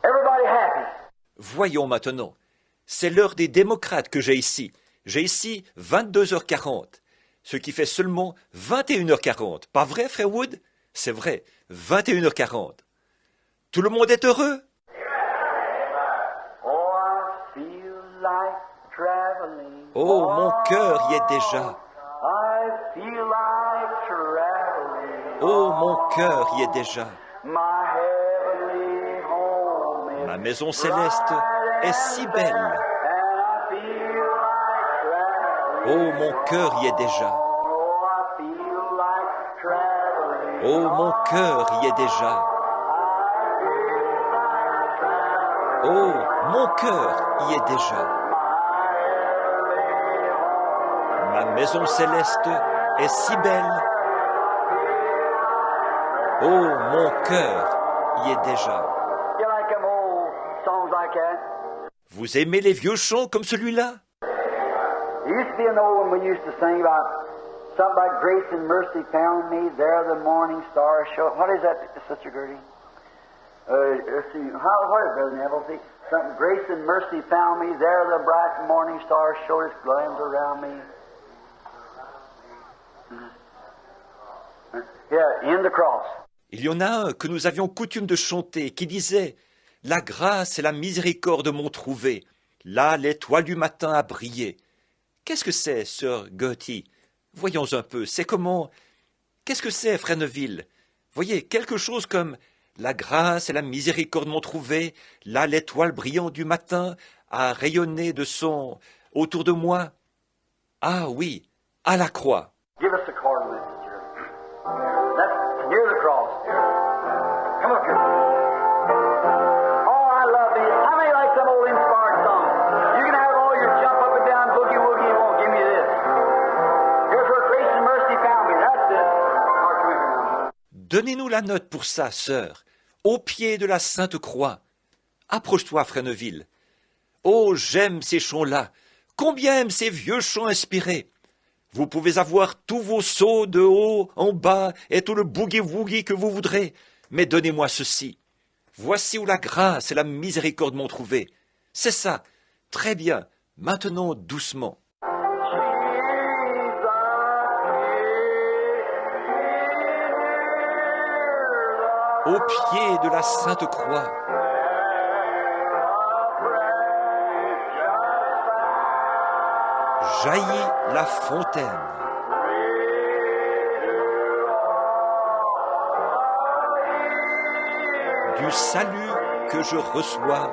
Speaker 2: Everybody happy.
Speaker 1: Voyons maintenant. C'est l'heure des démocrates que j'ai ici. J'ai ici 22h40. ce qui fait seulement 21h40. Pas vrai, frère Wood? C'est vrai, 21h40. Tout le monde est heureux? Oh, mon cœur y est déjà. Oh, mon cœur y est déjà. Ma maison céleste est si belle. Oh, mon cœur y est déjà. Oh, mon cœur y est déjà. Oh, mon cœur y est déjà. Ma maison céleste est si belle. Oh, mon cœur y est déjà. Vous aimez les vieux chants comme celui-là?
Speaker 2: There used to be an old one we used to sing about something about grace and mercy found me, there the morning star shone. What is that, Sister Gertie? Let's see, what is Brother Neville? See, something, grace and mercy found me, there the bright morning star showed its glance around me. Yeah, in the cross.
Speaker 1: Il y en a un que nous avions coutume de chanter qui disait « La grâce et la miséricorde m'ont trouvé, là l'étoile du matin a brillé ». Qu'est-ce que c'est, sœur Gertie? Voyons un peu, c'est comment? Qu'est-ce que c'est, frère Neville? Voyez, quelque chose comme « La grâce et la miséricorde m'ont trouvé, là l'étoile brillante du matin a rayonné de son autour de moi. » Ah oui, à la croix.
Speaker 2: Give us the chord with it, sir. That's near the cross. Come up here. Oh, I love these. How many like some old inspired song? You can have all your jump up and down, boogie woogie, you won't give me this. Here's where grace and mercy found me. That's it. Our commitment.
Speaker 1: Donnez-nous la note pour ça, sœur, au pied de la Sainte Croix. Approche-toi, frère Neville. Oh, j'aime ces chants-là. Combien aiment ces vieux chants inspirés. Vous pouvez avoir tous vos sauts de haut en bas et tout le boogie-woogie que vous voudrez, mais donnez-moi ceci. Voici où la grâce et la miséricorde m'ont trouvé. C'est ça. Très bien. Maintenant, doucement. Au pied de la Sainte Croix. Jaillit la fontaine. Du salut que je reçois.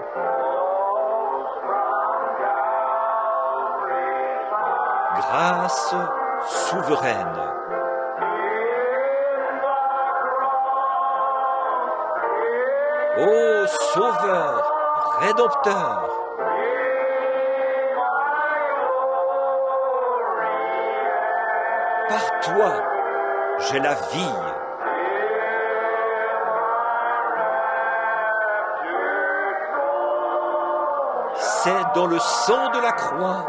Speaker 1: Grâce souveraine. Ô Sauveur, Rédempteur. Par toi, j'ai la vie. C'est dans le sang de la croix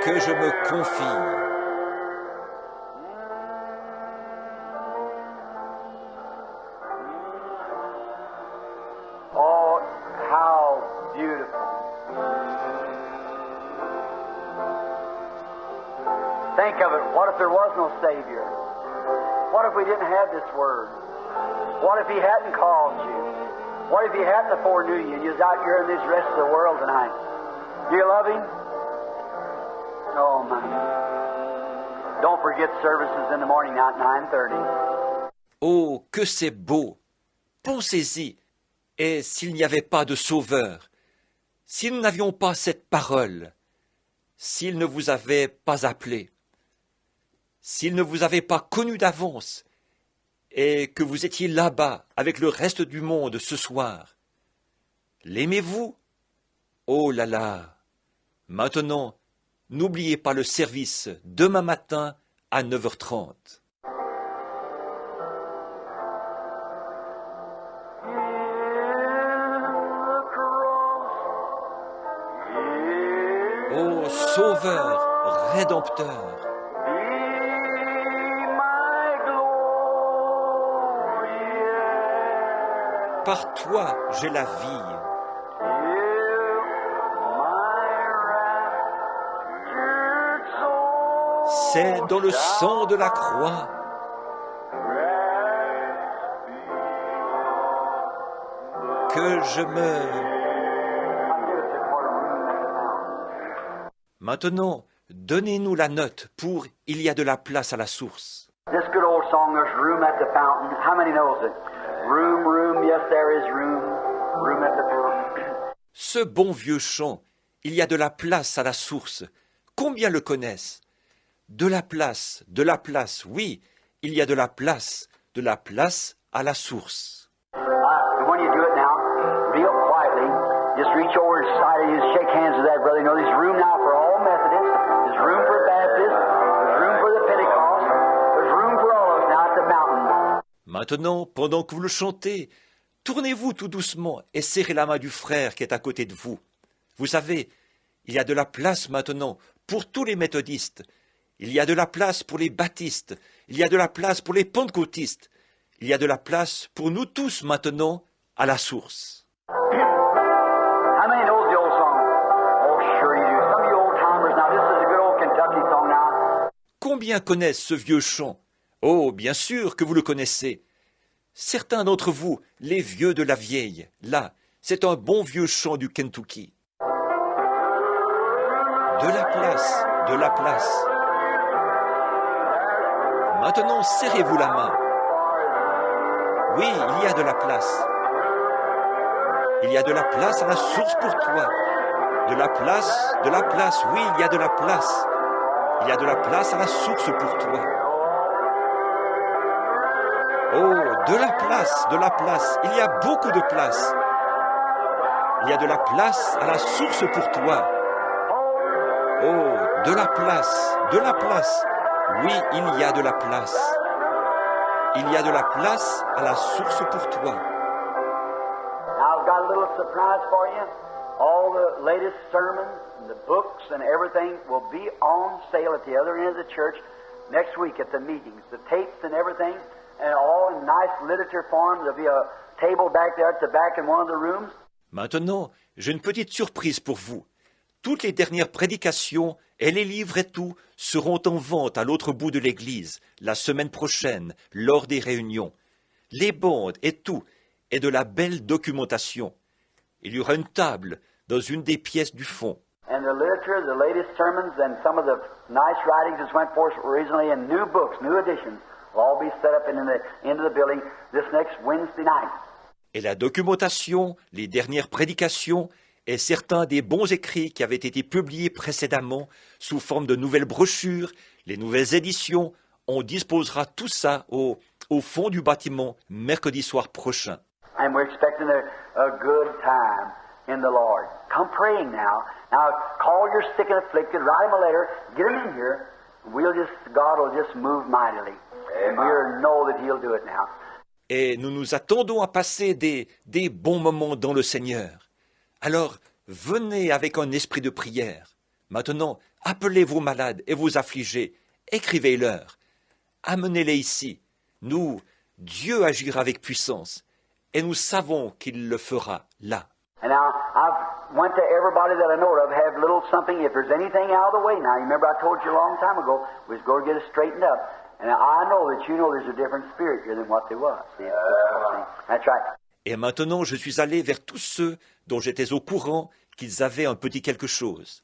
Speaker 1: que je me confie.
Speaker 2: Oh, how beautiful. Think of it. What if there was no Savior? What if we didn't have this Word? What if He hadn't called you? What if He hadn't foreknew you and you was out here in this rest of the world tonight? Do you love Him? Oh, my. Don't forget services in the morning now at 9:30.
Speaker 1: Oh, que c'est beau! Pensez-y. Et s'il n'y avait pas de Sauveur, si nous n'avions pas cette parole, s'il ne vous avait pas appelé, s'il ne vous avait pas connu d'avance, et que vous étiez là-bas avec le reste du monde ce soir, l'aimez-vous? Oh là là! Maintenant, n'oubliez pas le service demain matin à 9h30. Ô Sauveur, Rédempteur, par toi j'ai la vie. C'est dans le sang de la croix. Que je meurs. Maintenant, donnez-nous la note pour « Il y a de la place à la source ».
Speaker 2: This good old song, there's room at the fountain. How many knows it? Room, room, yes there is room. Room at the fountain.
Speaker 1: Ce bon vieux chant « Il y a de la place à la source ». Combien le connaissent? De la place, oui, il y a de la place à la source.
Speaker 2: And when you do it now, real quietly, just reach over and side of you, shake hands with that brother. You know, there's room now for all Methodists, there's room for Baptists, there's room for the Pentecost, there's room for all of us now at the mountain.
Speaker 1: Maintenant, pendant que vous le chantez, tournez-vous tout doucement et serrez la main du frère qui est à côté de vous. Vous savez, il y a de la place maintenant pour tous les méthodistes. Il y a de la place pour les baptistes. Il y a de la place pour les pentecôtistes. Il y a de la place pour nous tous maintenant à la source.
Speaker 2: How many knows the old song? Oh, sure you do. Some of you old timers now, this is a good old Kentucky song now.
Speaker 1: Combien connaissent ce vieux chant? Oh, bien sûr que vous le connaissez. Certains d'entre vous, les vieux de la vieille, là, c'est un bon vieux chant du Kentucky. De la place, de la place. Maintenant, serrez-vous la main. Oui, il y a de la place. Il y a de la place à la source pour toi. De la place, oui, il y a de la place. Il y a de la place à la source pour toi. Oh, de la place, il y a beaucoup de place. Il y a de la place à la source pour toi. Oh, de la place, oui, il y a de la place. Il y a de la place à la source pour toi.
Speaker 2: Now I've got a little surprise for you. All the latest sermons, and the books, and everything will be on sale at the other end of the church next week at the meetings. The tapes and everything, and all in nice literature form. There'll be a table back there at the back in one of the rooms.
Speaker 1: Maintenant, j'ai une petite surprise pour vous. Toutes les dernières prédications et les livres et tout seront en vente à l'autre bout de l'église la semaine prochaine, lors des réunions. Les bandes et tout, et de la belle documentation. Il y aura une table dans une des pièces du fond.
Speaker 2: And the literature, the latest sermons, and some of the nice writings that went forth originally in new books, new editions, will all be set up in the end of the building this next Wednesday night.
Speaker 1: Et la documentation, les dernières prédications et certains des bons écrits qui avaient été publiés précédemment sous forme de nouvelles brochures, les nouvelles éditions, on disposera tout ça au fond du bâtiment mercredi soir prochain.
Speaker 2: And we're expecting a good time in the Lord. Come praying now. Now call your sick and afflicted, write them a letter, get them in here. God will just move mightily. And we'll know that He'll do it now.
Speaker 1: Et nous nous attendons à passer des bons moments dans le Seigneur. Alors, venez avec un esprit de prière. Maintenant, appelez vos malades et vos affligés. Écrivez-leur. Amenez-les ici. Nous, Dieu agira avec puissance. Et nous savons qu'il le fera là.
Speaker 2: And now, I've went to everybody that I know of, have little something, if there's anything out of the way. Now, you remember I told you a long time ago, we was going to get it straightened up. And I know that you know there's a different spirit here than what there was. See? That's right.
Speaker 1: Et maintenant, je suis allé vers tous ceux dont j'étais au courant qu'ils avaient un petit quelque chose.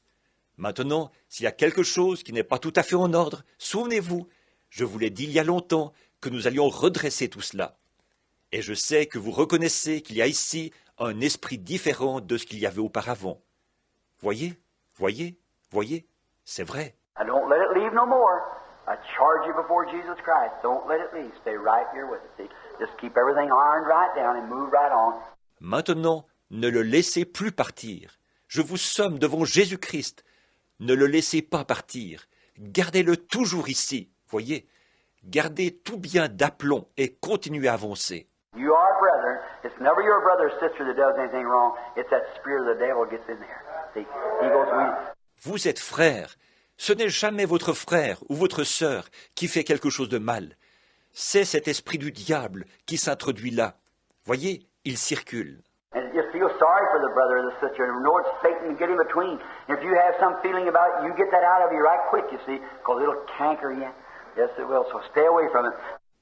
Speaker 1: Maintenant, s'il y a quelque chose qui n'est pas tout à fait en ordre, souvenez-vous, je vous l'ai dit il y a longtemps que nous allions redresser tout cela. Et je sais que vous reconnaissez qu'il y a ici un esprit différent de ce qu'il y avait auparavant. Voyez, c'est vrai.
Speaker 2: I don't let it leave no more. I charge you before Jesus Christ. Don't let it leave. Stay right here with it. See? Just keep everything ironed right down and move right on.
Speaker 1: Maintenant, ne le laissez plus partir. Je vous somme devant Jésus-Christ. Ne le laissez pas partir. Gardez-le toujours ici. Voyez, gardez tout bien d'aplomb et continuez à avancer.
Speaker 2: You are brethren. It's never your brother or sister that does anything wrong. It's that spirit of the devil gets in there. See? He goes,
Speaker 1: Vous êtes frères. Ce n'est jamais votre frère ou votre sœur qui fait quelque chose de mal. C'est cet esprit du diable qui s'introduit là. Voyez, il circule.
Speaker 2: And you feel sorry for the brother or the sister, and know it's Satan, get in between. If you have some feeling about it, you get that out of you right quick, you see, because it'll canker you. Yes, it will, so stay away from it.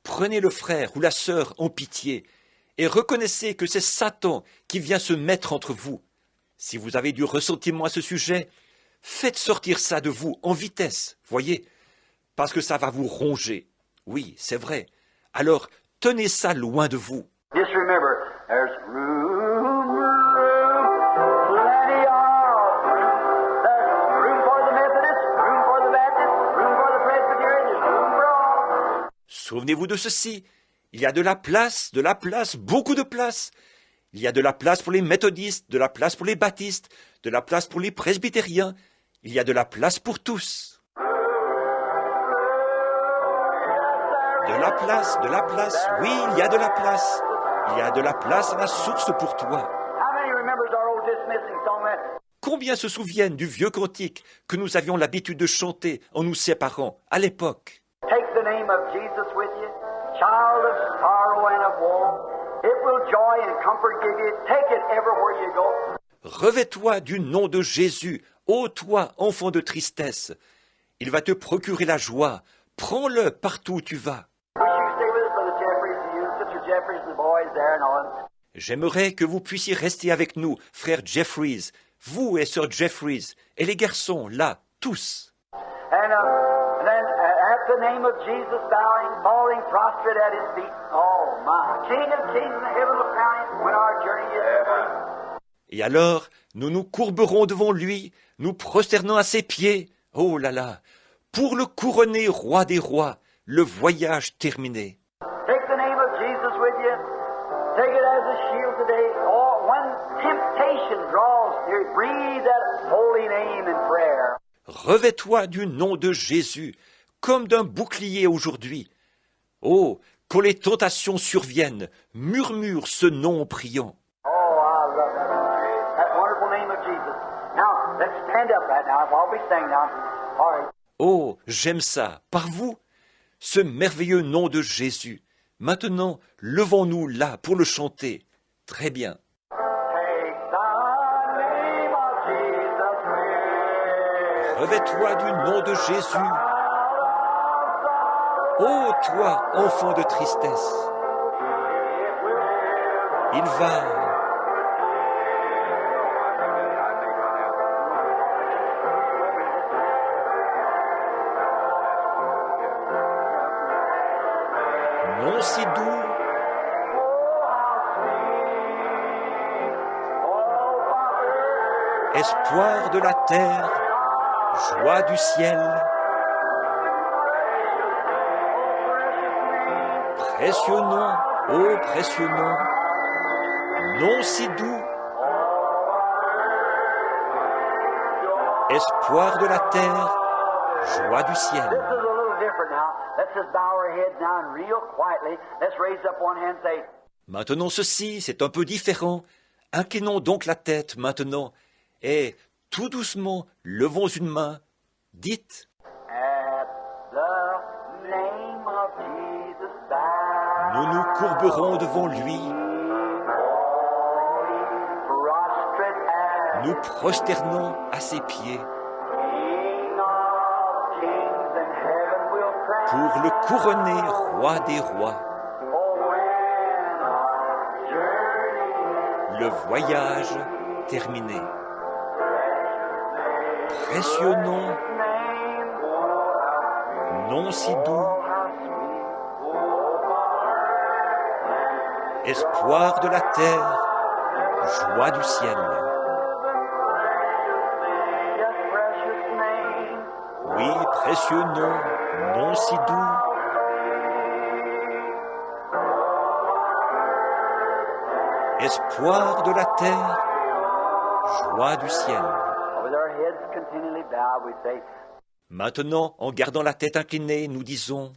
Speaker 1: Prenez le frère ou la sœur en pitié et reconnaissez que c'est Satan qui vient se mettre entre vous. Si vous avez du ressentiment à ce sujet, faites sortir ça de vous en vitesse, voyez, parce que ça va vous ronger. Oui, c'est vrai. Alors, tenez ça loin de vous.
Speaker 2: Just remember, there's room, plenty of room. There's room for the Methodist, room for the Baptist, room for the Presbyterian, there's room for all.
Speaker 1: Souvenez-vous de ceci. Il y a de la place, beaucoup de place. Il y a de la place pour les méthodistes, de la place pour les baptistes, de la place pour les presbytériens. Il y a de la place pour tous. De la place, oui, il y a de la place. Il y a de la place à la source pour toi.
Speaker 2: How many remembers our old dismissing song that?
Speaker 1: Combien se souviennent du vieux cantique que nous avions l'habitude de chanter en nous séparant à l'époque?
Speaker 2: Take the name of Jesus with you, child of sorrow and of woe. It will joy and comfort give you. Take it everywhere you go.
Speaker 1: Revêt-toi du nom de Jésus, ô toi, enfant de tristesse. Il va te procurer la joie. Prends-le partout où tu vas.
Speaker 2: Wish you stay with us, Brother Jeffries, you, Sister Jeffries, the boys there and all.
Speaker 1: J'aimerais que vous puissiez rester avec nous, frère Jeffries, vous et sœur Jeffries, et les garçons, là, tous.
Speaker 2: And then at the name of Jesus bowing, falling prostrate at his feet. Oh my, King of kings in the heaven will crown him when our journey is complete.
Speaker 1: Et alors, nous nous courberons devant lui, nous prosternant à ses pieds, oh là là, pour le couronner roi des rois, le voyage terminé.
Speaker 2: Take the name of Jesus with you. Take it as a shield today. Oh, when temptation draws near, breathe that holy name in prayer.
Speaker 1: Revêt-toi du nom de Jésus, comme d'un bouclier aujourd'hui. Oh, quand les tentations surviennent, murmure ce nom en priant.
Speaker 2: Oh, I love that wonderful name of Jesus. Now, let's stand up right now while we sing now. All right.
Speaker 1: Oh, j'aime ça, par vous, ce merveilleux nom de Jésus. Maintenant, levons-nous là pour le chanter. Très bien.
Speaker 2: Take the name of Jesus with you.
Speaker 1: Revêt-toi du nom de Jésus. Ô toi, enfant de tristesse, il va. Non si doux, espoir de la terre, joie du ciel. Précieux nom, ô précieux nom, nom si doux, espoir de la terre, joie du ciel.
Speaker 2: This is a little different now. Let's just bow our heads now and real quietly. Let's raise up one hand and say,
Speaker 1: Maintenant ceci, c'est un peu différent. Inclinons donc la tête maintenant, et tout doucement, levons une main. Dites,
Speaker 2: at the name of Jesus thou
Speaker 1: nous nous courberons devant lui,
Speaker 2: prostrate as
Speaker 1: nous prosternons à ses pieds,
Speaker 2: King of kings and heaven will crown.
Speaker 1: pour le couronner roi des rois.
Speaker 2: Oh, when our journey
Speaker 1: Le voyage terminé. Précieux nom,
Speaker 2: name,
Speaker 1: nom si doux,
Speaker 2: how sweet,
Speaker 1: espoir de la terre, joie du ciel.
Speaker 2: yes, precious name.
Speaker 1: Oui, précieux nom, nom si doux, espoir de la terre, joie du ciel.
Speaker 2: With our heads continually bowed, we say,
Speaker 1: Maintenant, en gardant la tête inclinée, nous disons,